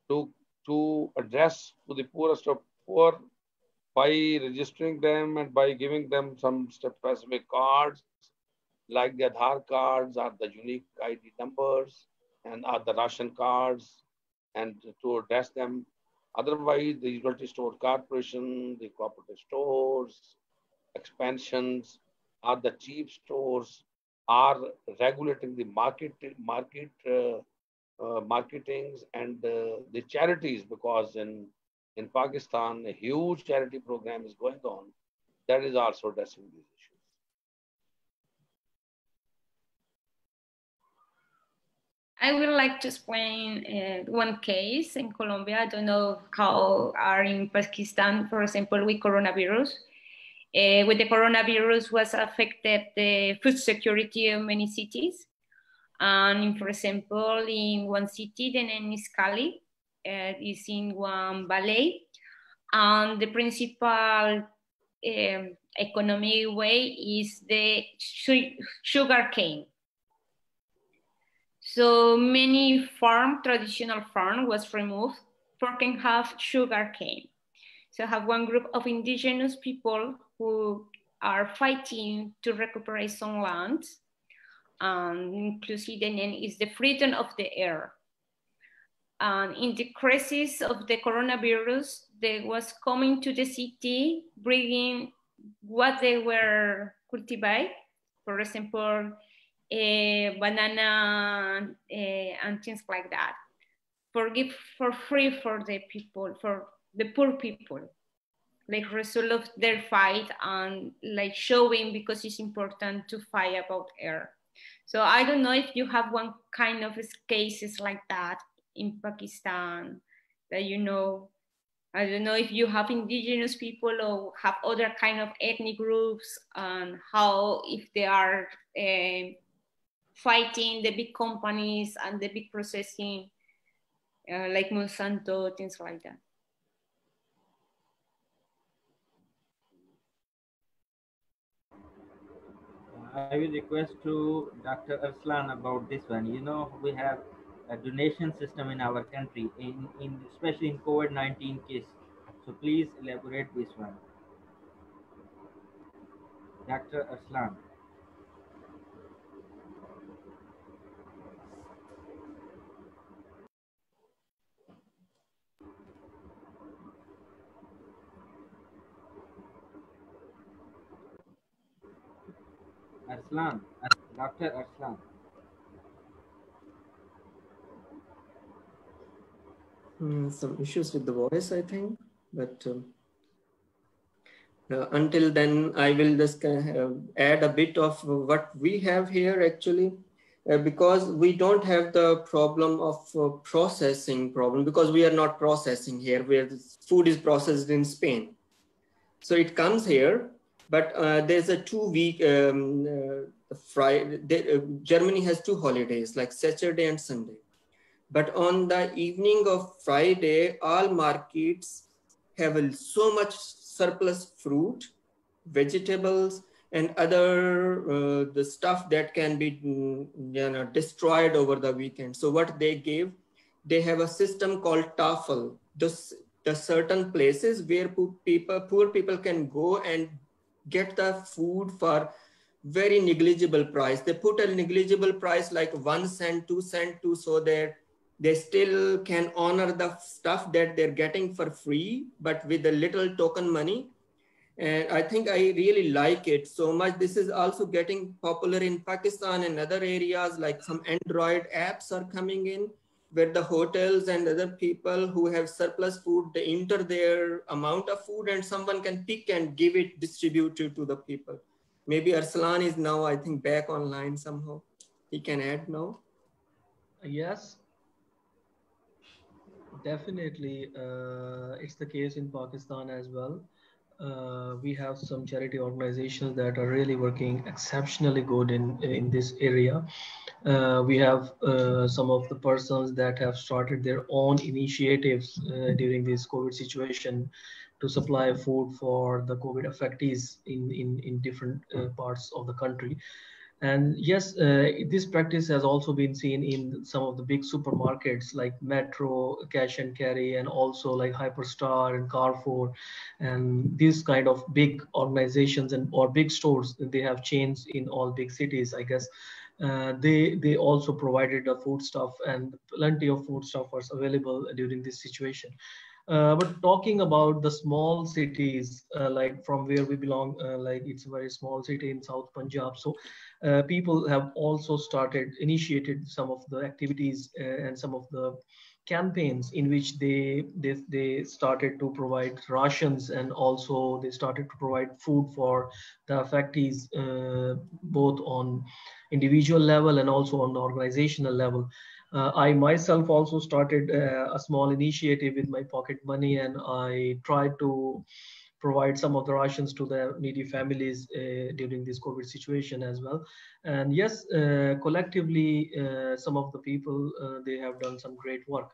to address to the poorest of poor by registering them and by giving them some specific cards like the Aadhaar cards or the unique ID numbers and are the ration cards, and to address them. Otherwise, the utility store corporation, the cooperative stores, expansions, or the cheap stores are regulating the marketings and the charities, because in Pakistan a huge charity program is going on that is also addressing these issues. I would like to explain one case in Colombia. I don't know how are in Pakistan, for example, with coronavirus. With the coronavirus was affected the food security of many cities. And for example, in one city, the name is Cali, is in one valley. And the principal economic way is the sugar cane. So many traditional farm was removed for can have sugar cane. So I have one group of indigenous people who are fighting to recuperate some land. Inclusive the name is the freedom of the air. And in the crisis of the coronavirus, they was coming to the city, bringing what they were cultivating, for example, banana and things like that, for free for the people, for the poor people like result of their fight and like showing because it's important to fight about air. So I don't know if you have one kind of cases like that in Pakistan that you know. I don't know if you have indigenous people or have other kind of ethnic groups and how if they are fighting the big companies and the big processing like Monsanto, things like that. I will request to Dr. Arslan about this one. You know, we have a donation system in our country, especially in COVID-19 case. So please elaborate this one. Dr. Arslan. Arslan. Dr. Arslan. Some issues with the voice, I think, but until then, I will just add a bit of what we have here actually, because we don't have the problem of processing problem, because we are not processing here, where food is processed in Spain. So it comes here, but there's a 2 week, Friday, Germany has 2 holidays, like Saturday and Sunday. But on the evening of Friday, all markets have so much surplus fruit, vegetables, and other the stuff that can be destroyed over the weekend. So what they give, they have a system called Tafel. The certain places where poor people can go and get the food for very negligible price. They put a negligible price like 1 cent, 2 cent, so that they still can honor the stuff that they're getting for free, but with a little token money. And I think I really like it so much. This is also getting popular in Pakistan and other areas, like some Android apps are coming in, where the hotels and other people who have surplus food, they enter their amount of food and someone can pick and give it, distribute it to the people. Maybe Arslan is now, I think, back online somehow. He can add now. Yes, definitely. It's the case in Pakistan as well. We have some charity organizations that are really working exceptionally good in this area. We have some of the persons that have started their own initiatives during this COVID situation to supply food for the COVID affectees in different parts of the country. And yes, this practice has also been seen in some of the big supermarkets like Metro, Cash and Carry, and also like Hyperstar and Carrefour, and these kind of big organizations and or big stores. They have chains in all big cities, I guess. They also provided the food stuff, and plenty of food stuff was available during this situation. But talking about the small cities, like from where we belong, like it's a very small city in South Punjab. So people have also initiated some of the activities and some of the campaigns in which they started to provide rations, and also they started to provide food for the affectees, both on individual level and also on the organizational level. I myself also started a small initiative with my pocket money, and I tried to provide some of the rations to the needy families during this COVID situation as well. And yes, collectively, some of the people, they have done some great work.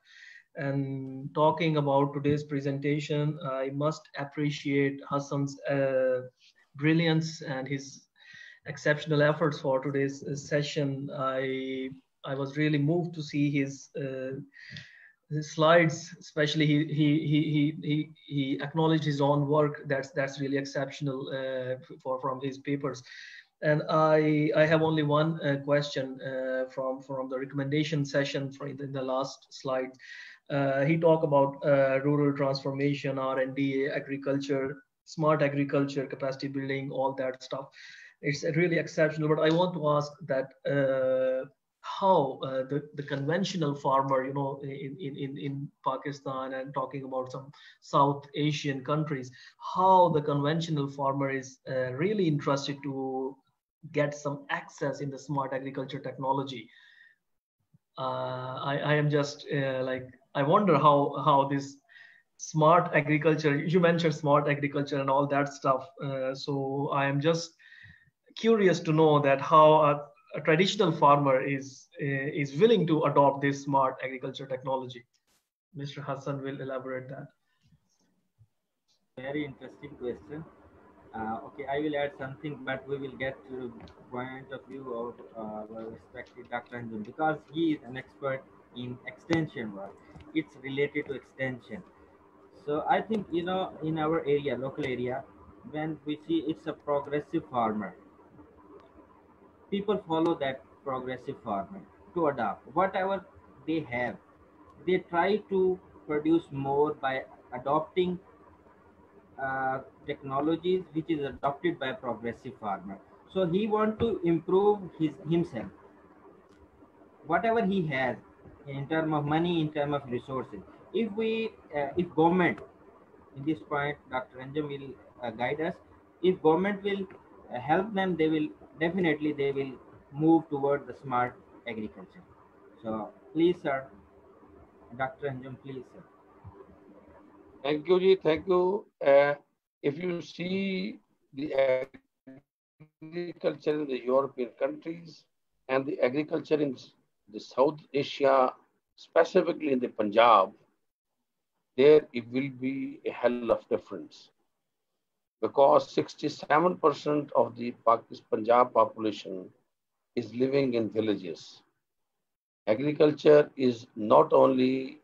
And talking about today's presentation, I must appreciate Hassan's brilliance and his exceptional efforts for today's session. I was really moved to see his slides, especially he acknowledged his own work. That's really exceptional from his papers. And I have only one question from the recommendation session in the last slide. He talked about rural transformation, R&D, agriculture, smart agriculture, capacity building, all that stuff. It's really exceptional. But I want to ask that how the conventional farmer, you know, in Pakistan, and talking about some South Asian countries, how the conventional farmer is really interested to get some access in the smart agriculture technology. I am just like, I wonder how this smart agriculture, you mentioned smart agriculture and all that stuff. So I am just curious to know that how a traditional farmer is willing to adopt this smart agriculture technology. Mr. Hassan will elaborate that. Very interesting question. Okay, I will add something, but we will get to the point of view of our respected Dr. Anjum, because he is an expert in extension work. It's related to extension. So I think, you know, in our area, local area, when we see it's a progressive farmer, people follow that progressive farmer to adopt whatever they have. They try to produce more by adopting technologies which is adopted by progressive farmer. So he want to improve himself, whatever he has, in term of money, in term of resources. If we if government, in this point Dr. Anjum will guide us, if government will help them, they will definitely, they will move toward the smart agriculture. So please sir, Dr. Anjum, please sir. Thank you, Ji. Thank you. If you see the agriculture in the European countries and the agriculture in the South Asia, specifically in the Punjab, there it will be a hell of difference, because 67% of the Punjab population is living in villages. Agriculture is not only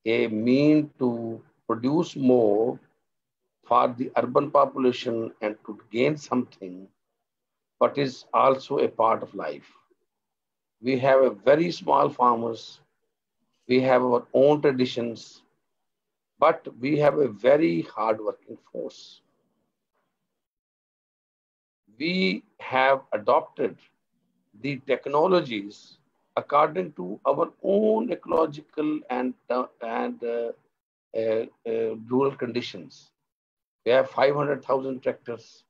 a mean to produce more for the urban population and to gain something, but is also a part of life. We have a very small farmers, we have our own traditions, but we have a very hard-working force. We have adopted the technologies according to our own ecological and rural conditions. We have 500,000 tractors.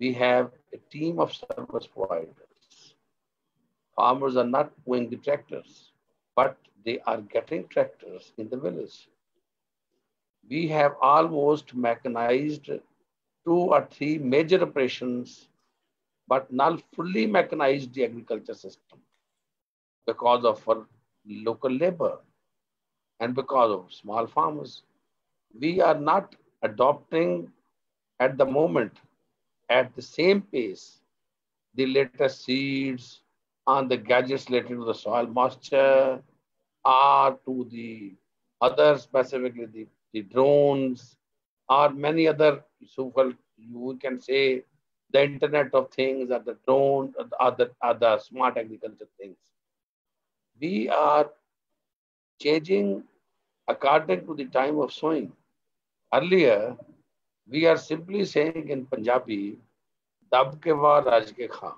We have a team of service providers. Farmers are not owning the tractors, but they are getting tractors in the village. We have almost mechanized 2 or 3 major operations, but not fully mechanized the agriculture system because of our local labor and because of small farmers. We are not adopting at the moment at the same pace the latest seeds and the gadgets related to the soil moisture or to the other, specifically the drones or many other, so you can say the Internet of Things or the drone or the smart agriculture things. We are changing according to the time of sowing. Earlier, we are simply saying in Punjabi, Dab ke va raj ke kha.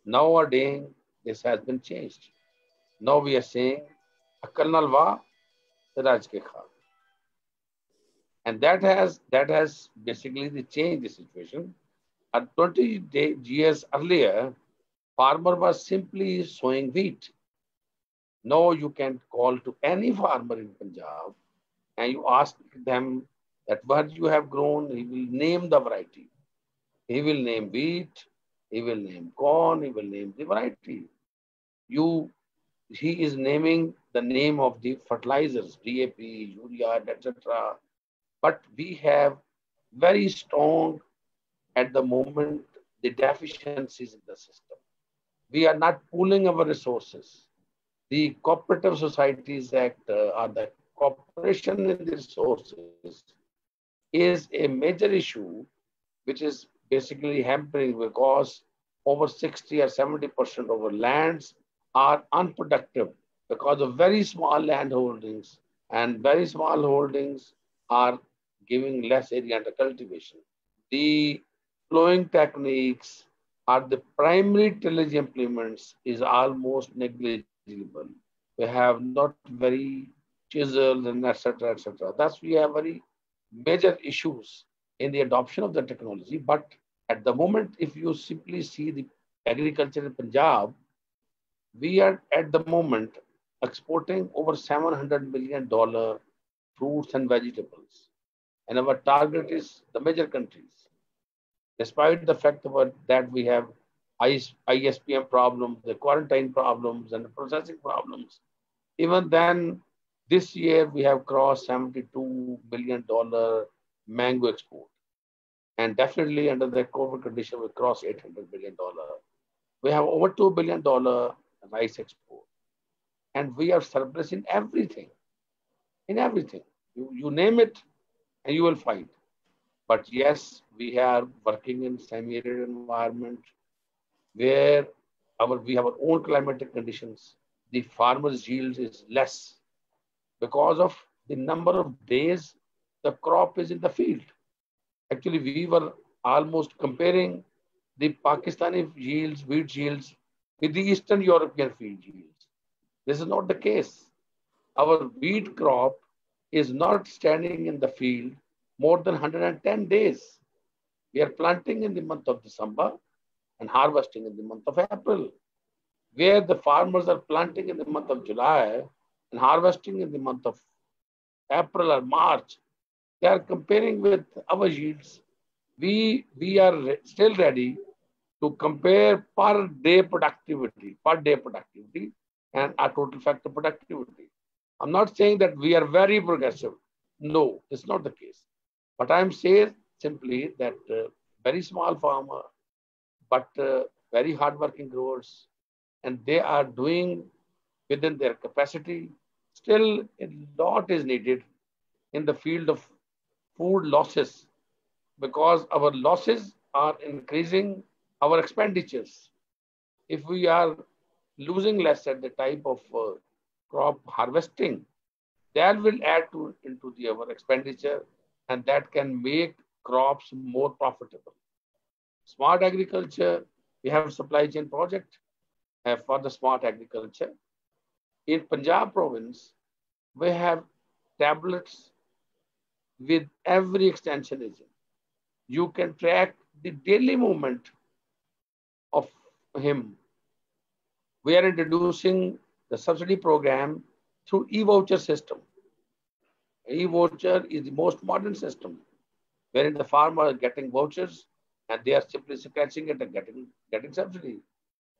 Nowadays, this has been changed. Now we are saying, Akal nal va raj ke kha. And that has basically changed the situation. At 20 years earlier, farmer was simply sowing wheat. Now you can call to any farmer in Punjab and you ask them that what you have grown, he will name the variety. He will name wheat, he will name corn, he will name the variety. He is naming the name of the fertilizers, DAP, urea, etc. But we have very strong at the moment the deficiencies in the system. We are not pooling our resources. The Cooperative Societies Act or the cooperation in the resources is a major issue which is basically hampering, because over 60 or 70% of our lands are unproductive because of very small land holdings, and very small holdings are giving less area under cultivation. The plowing techniques are the primary tillage implements is almost negligible. We have not very chisels and etc. etc. Thus, we have very major issues in the adoption of the technology. But at the moment, if you simply see the agriculture in Punjab, we are at the moment exporting over $700 million fruits and vegetables. And our target is the major countries. Despite the fact that we have ISPM problems, the quarantine problems, and the processing problems, even then, this year we have crossed $72 billion mango export. And definitely under the COVID condition, we crossed $800 billion. We have over $2 billion rice export. And we are surplus in everything. In everything. You name it, and you will find. But yes, we are working in semi-arid environment where we have our own climatic conditions. The farmer's yield is less because of the number of days the crop is in the field. Actually, we were almost comparing the Pakistani yields, wheat yields, with the Eastern European field yields. This is not the case. Our wheat crop is not standing in the field more than 110 days. We are planting in the month of December and harvesting in the month of April, where the farmers are planting in the month of July and harvesting in the month of April or March. They are comparing with our yields. We are still ready to compare per day productivity, and our total factor productivity. I'm not saying that we are very progressive. No, it's not the case. But I'm saying simply that very small farmer, but very hardworking growers, and they are doing within their capacity. Still, a lot is needed in the field of food losses, because our losses are increasing our expenditures. If we are losing less at the type of crop harvesting, that will add into our expenditure, and that can make crops more profitable. Smart agriculture, we have a supply chain project for the smart agriculture. In Punjab province, we have tablets with every extension agent. You can track the daily movement of him. We are introducing the subsidy program through e-voucher system. E-voucher is the most modern system, wherein the farmer is getting vouchers and they are simply scratching it and getting subsidy.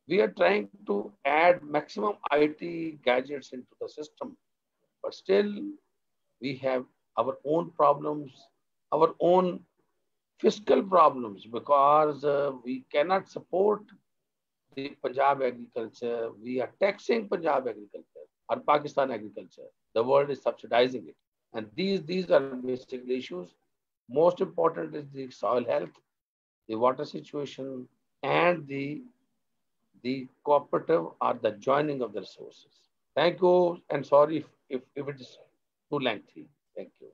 We are trying to add maximum IT gadgets into the system, but still we have our own problems, our own fiscal problems, because we cannot support the Punjab agriculture. We are taxing Punjab agriculture or Pakistan agriculture. The world is subsidizing it. And these are basic issues. Most important is the soil health, the water situation, and the cooperative or the joining of the resources. Thank you, and sorry if it is too lengthy. Thank you.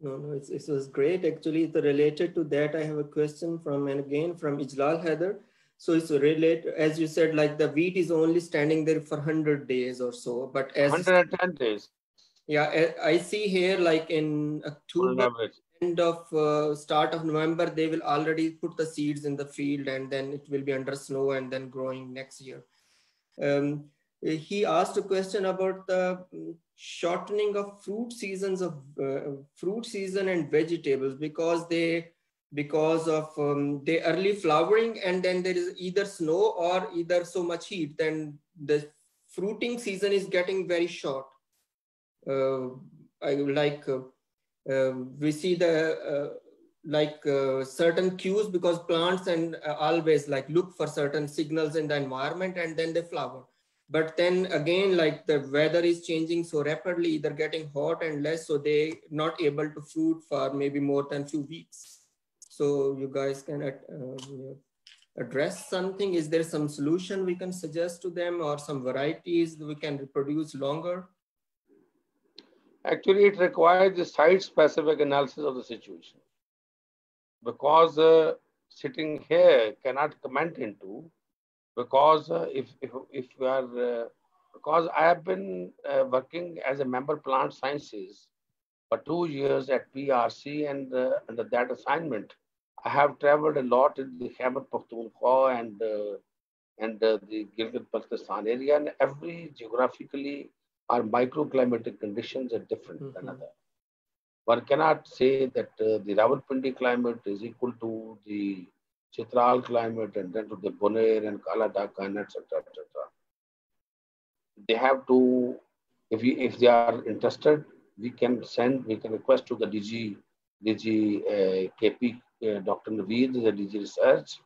No, it was great. Actually, it's related to that. I have a question from Ijlal Haider. So it's related, as you said, like the wheat is only standing there for 100 days or so, but as 110 days. Yeah, I see here, like in October, end of start of November, they will already put the seeds in the field, and then it will be under snow and then growing next year. He asked a question about the shortening of fruit seasons of fruit season and vegetables, because of the early flowering, and then there is either snow or either so much heat, then the fruiting season is getting very short. We see the certain cues, because plants and always like look for certain signals in the environment, and then they flower. But then again, like the weather is changing so rapidly, either getting hot and less, so they not able to fruit for maybe more than few weeks. So you guys can address something. Is there some solution we can suggest to them, or some varieties that we can reproduce longer? Actually, it requires the site-specific analysis of the situation, because sitting here cannot comment into, because if we are because I have been working as a member plant sciences for 2 years at PRC, and under that assignment, I have traveled a lot in the Khyber Pakhtunkhwa and the Gilgit-Baltistan area, and every geographically our microclimatic conditions are different than other. One cannot say that the Rawalpindi climate is equal to the Chitral climate and then to the Bonaire and Kala Dakan, etc., etc. They have to, if they are interested, we can request to the DG KP, Dr. Naveed, the DG Research,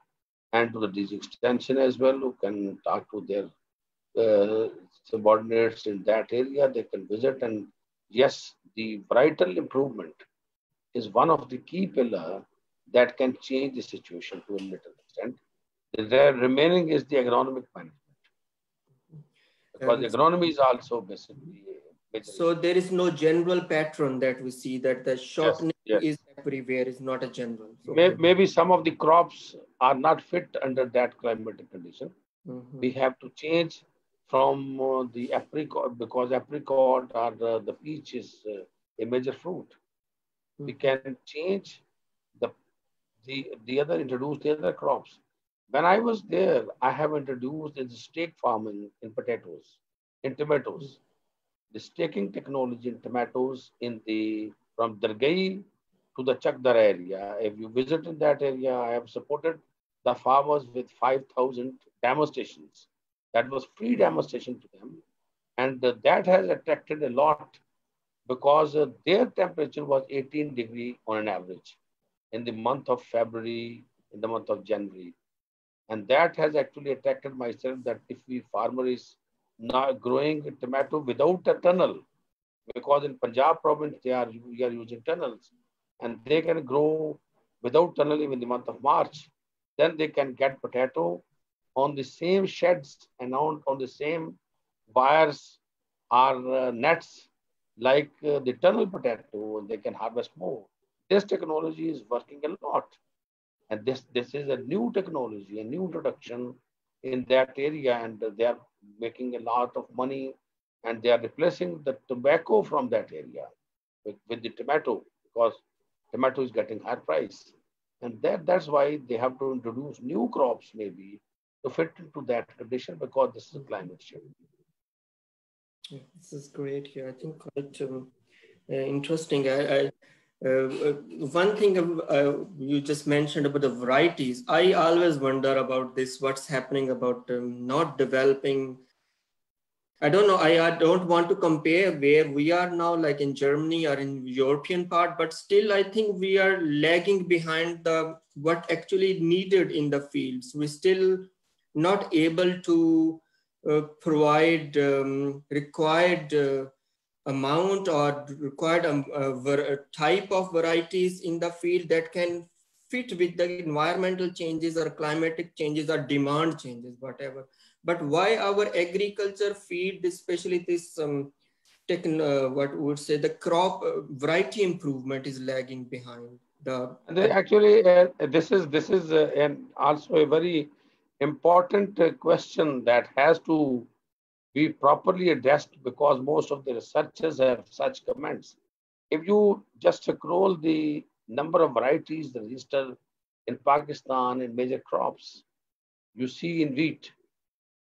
and to the DG Extension as well, who can talk to their subordinates in that area. They can visit, and yes, the varietal improvement is one of the key pillars that can change the situation to a little extent. The remaining is the agronomic management. Because agronomy is also basically a major so issue. There is no general pattern that we see that the shortening is everywhere, is not a general. So maybe some of the crops are not fit under that climatic condition. We have to change from the apricot, because apricot or the peach is a major fruit. We can change introduce the other crops. When I was there, I have introduced the stake farming in potatoes, in tomatoes. The staking technology in tomatoes from Dargai to the Chakdar area. If you visit in that area, I have supported the farmers with 5,000 demonstrations. That was free demonstration to them. And that has attracted a lot, because their temperature was 18 degrees on an average in the month of February, in the month of January. And that has actually attracted myself, that if the farmer is now growing tomato without a tunnel, because in Punjab province we are using tunnels, and they can grow without tunnel even in the month of March, then they can get potato on the same sheds and on the same wires or nets like the tunnel potato. They can harvest more. This technology is working a lot. And this is a new technology, a new introduction in that area, and they are making a lot of money, and they are replacing the tobacco from that area with the tomato, because tomato is getting higher price. And that's why they have to introduce new crops maybe to fit into that condition, because this is climate change. Yeah, this is great here. I think quite interesting. One thing you just mentioned about the varieties. I always wonder about this, what's happening about not developing. I don't know, I don't want to compare where we are now, like in Germany or in European part, but still I think we are lagging behind what actually needed in the fields. We're still not able to provide required amount or required type of varieties in the field that can fit with the environmental changes or climatic changes or demand changes, whatever. But why our agriculture field, especially this what would say the crop variety improvement, is lagging behind? Actually, this is and also a very important question that has to be properly addressed, because most of the researchers have such comments. If you just scroll the number of varieties registered in Pakistan in major crops, you see in wheat,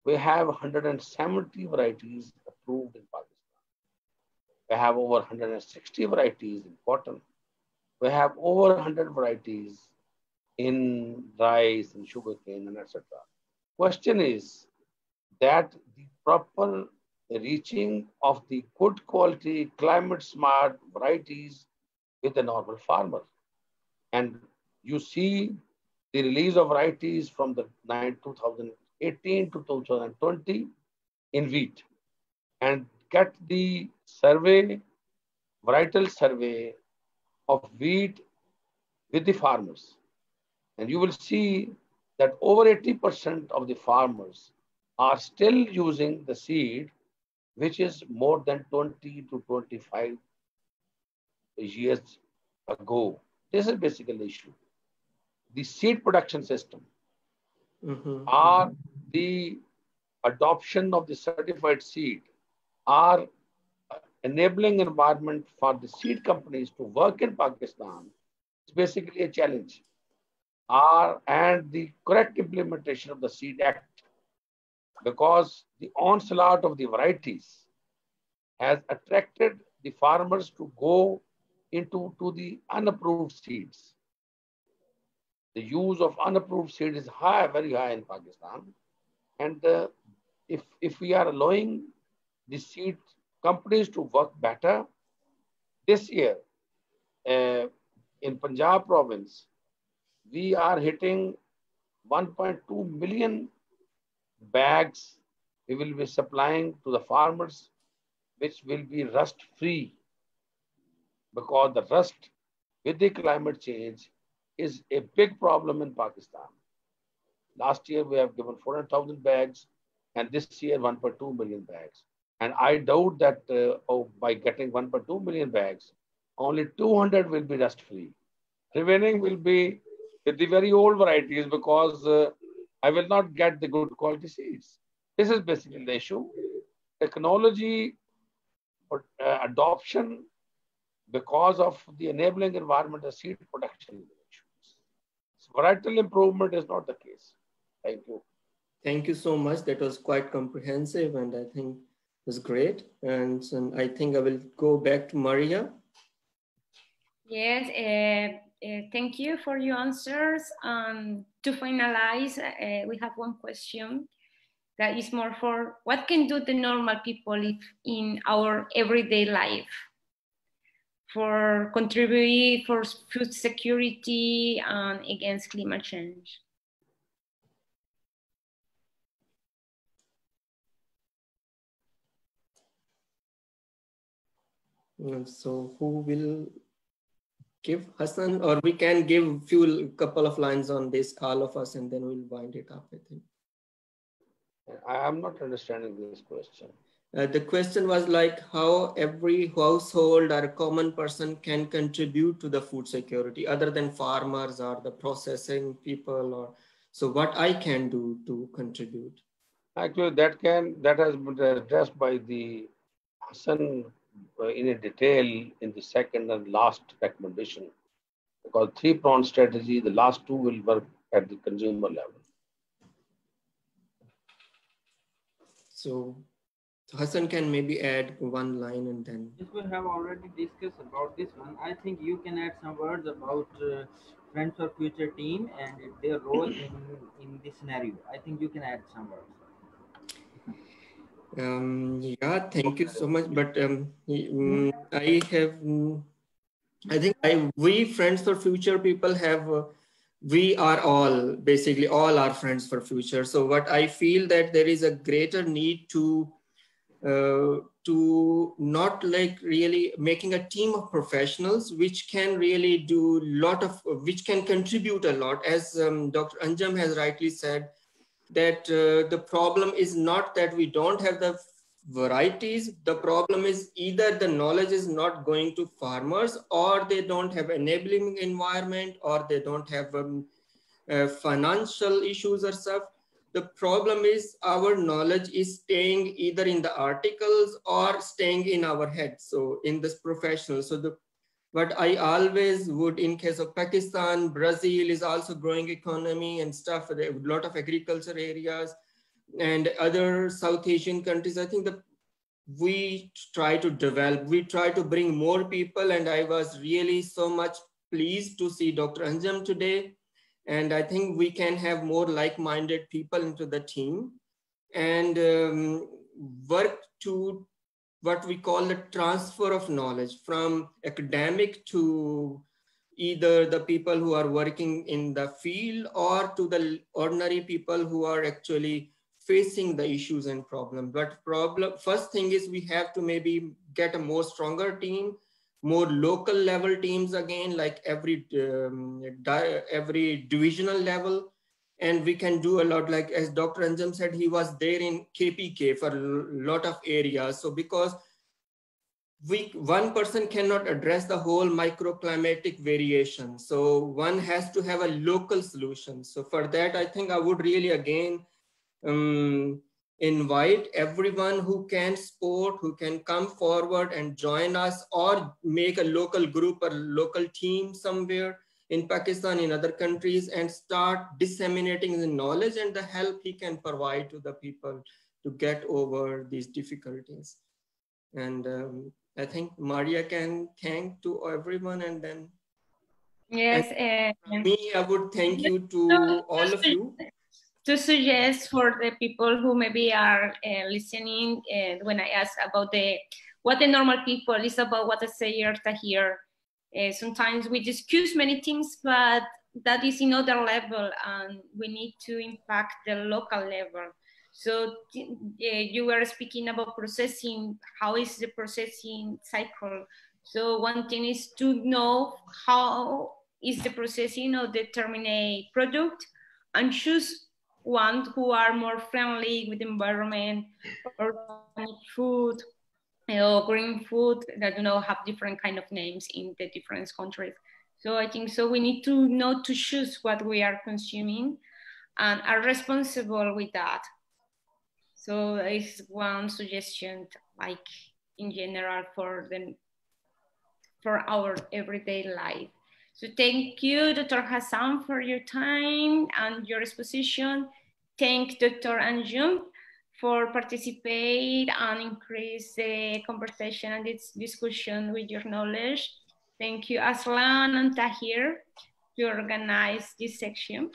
we have 170 varieties approved in Pakistan. We have over 160 varieties in cotton. We have over 100 varieties in rice and sugarcane and etc. Question is that the proper reaching of the good quality climate smart varieties with a normal farmer. And you see the release of varieties from the 2018 to 2020 in wheat, and get the varietal survey of wheat with the farmers. And you will see that over 80% of the farmers are still using the seed which is more than 20 to 25 years ago. This is basically the issue. the seed production system, or the adoption of the certified seed, or enabling environment for the seed companies to work in Pakistan is basically a challenge. And the correct implementation of the Seed Act, because the onslaught of the varieties has attracted the farmers to go into the unapproved seeds. The use of unapproved seeds is high, very high in Pakistan. And if we are allowing the seed companies to work better, this year in Punjab province, we are hitting 1.2 million bags we will be supplying to the farmers, which will be rust free, because the rust with the climate change is a big problem in Pakistan. Last year we have given 400,000 bags, and this year 1.2 million bags. And I doubt that by getting 1.2 million bags, only 200 will be rust free. Remaining will be with the very old varieties, because I will not get the good quality seeds. This is basically the issue. Technology or adoption, because of the enabling environment of seed production issues. Varietal improvement is not the case. Thank you. Thank you so much. That was quite comprehensive, and I think it was great. And I think I will go back to Maria. Yes, thank you for your answers. To finalize, we have one question that is more for what can do the normal people in our everyday life for contribute for food security and against climate change? So who will give? Hassan, or we can give couple of lines on this, all of us, and then we'll wind it up, I think. I am not understanding this question. The question was like how every household or a common person can contribute to the food security other than farmers or the processing people, or so what I can do to contribute. Actually, that has been addressed by the Hassan in a detail in the second and last recommendation, because three-pronged strategy, the last two will work at the consumer level. So Hassan can maybe add one line and then. Yes, we have already discussed about this one. I think you can add some words about Friends for Future team and their role in this scenario. I think you can add some words. Yeah, thank you so much. But we Friends for Future people have, we are all, basically all our Friends for Future. So what I feel that there is a greater need to not like really making a team of professionals which can really do which can contribute a lot. As Dr. Anjum has rightly said, that the problem is not that we don't have the varieties. The problem is either the knowledge is not going to farmers, or they don't have enabling environment, or they don't have financial issues or stuff. The problem is our knowledge is staying either in the articles or staying in our heads. So in this professional, so what I always would, in case of Pakistan, Brazil is also growing economy and stuff. There are a lot of agriculture areas and other South Asian countries. I think we try to develop, we try to bring more people. And I was really so much pleased to see Dr. Anjum today. And I think we can have more like-minded people into the team and work to what we call the transfer of knowledge from academic to either the people who are working in the field or to the ordinary people who are actually facing the issues and problems. But first thing is we have to maybe get a more stronger team, more local level teams again, like every divisional level. And we can do a lot, like as Dr. Anjum said, he was there in KPK for a lot of areas. So because one person cannot address the whole microclimatic variation. So one has to have a local solution. So for that, I think I would really again invite everyone who can support, who can come forward and join us, or make a local group or local team somewhere in Pakistan, in other countries, and start disseminating the knowledge and the help he can provide to the people to get over these difficulties. And I think Maria can thank to everyone, and then Yes. me, I would thank you to all of you. To suggest for the people who maybe are listening, when I ask about what the normal people is about, what I say here. Sometimes we discuss many things, but that is another level, and we need to impact the local level. So you were speaking about processing. How is the processing cycle? So one thing is to know how is the processing of the terminate product, and choose ones who are more friendly with the environment, organic food, or green food that have different kind of names in the different countries. So I think so we need to know to choose what we are consuming and are responsible with that. So it's one suggestion, like in general for our everyday life. So thank you, Dr. Hassan, for your time and your exposition. Thank Dr. Anjum for participate and increase the conversation and this discussion with your knowledge. Thank you, Aslan and Tahir, to organize this section.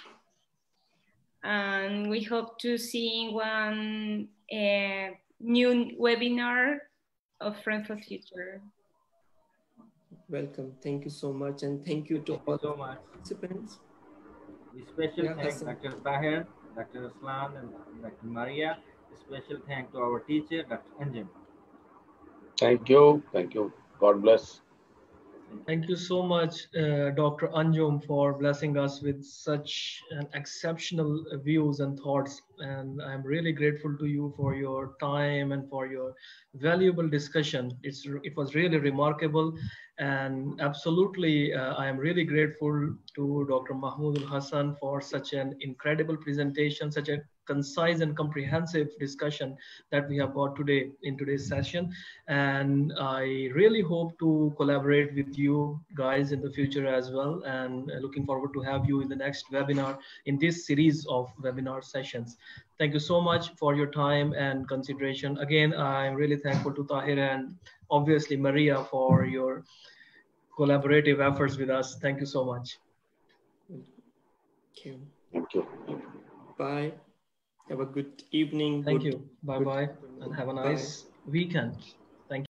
And we hope to see one new webinar of Friends for Future. Welcome. Thank you so much. And thank you to all the participants. Special thanks Dr. Tahir, Dr. Aslan, and Dr. Maria. A special thanks to our teacher, Dr. Anjum. Thank you. Thank you. God bless. Thank you so much, Dr. Anjum, for blessing us with such an exceptional views and thoughts. And I'm really grateful to you for your time and for your valuable discussion. It was really remarkable. And absolutely, I am really grateful to Dr. Mahmoud Al-Hassan for such an incredible presentation, such a concise and comprehensive discussion that we have got today in today's session. And I really hope to collaborate with you guys in the future as well, and looking forward to have you in the next webinar in this series of webinar sessions. Thank you so much for your time and consideration. Again, I'm really thankful to Tahir and obviously Maria for your collaborative efforts with us. Thank you so much. Thank you. Thank you. Bye. Have a good evening. Thank you. Bye-bye, and have a nice weekend.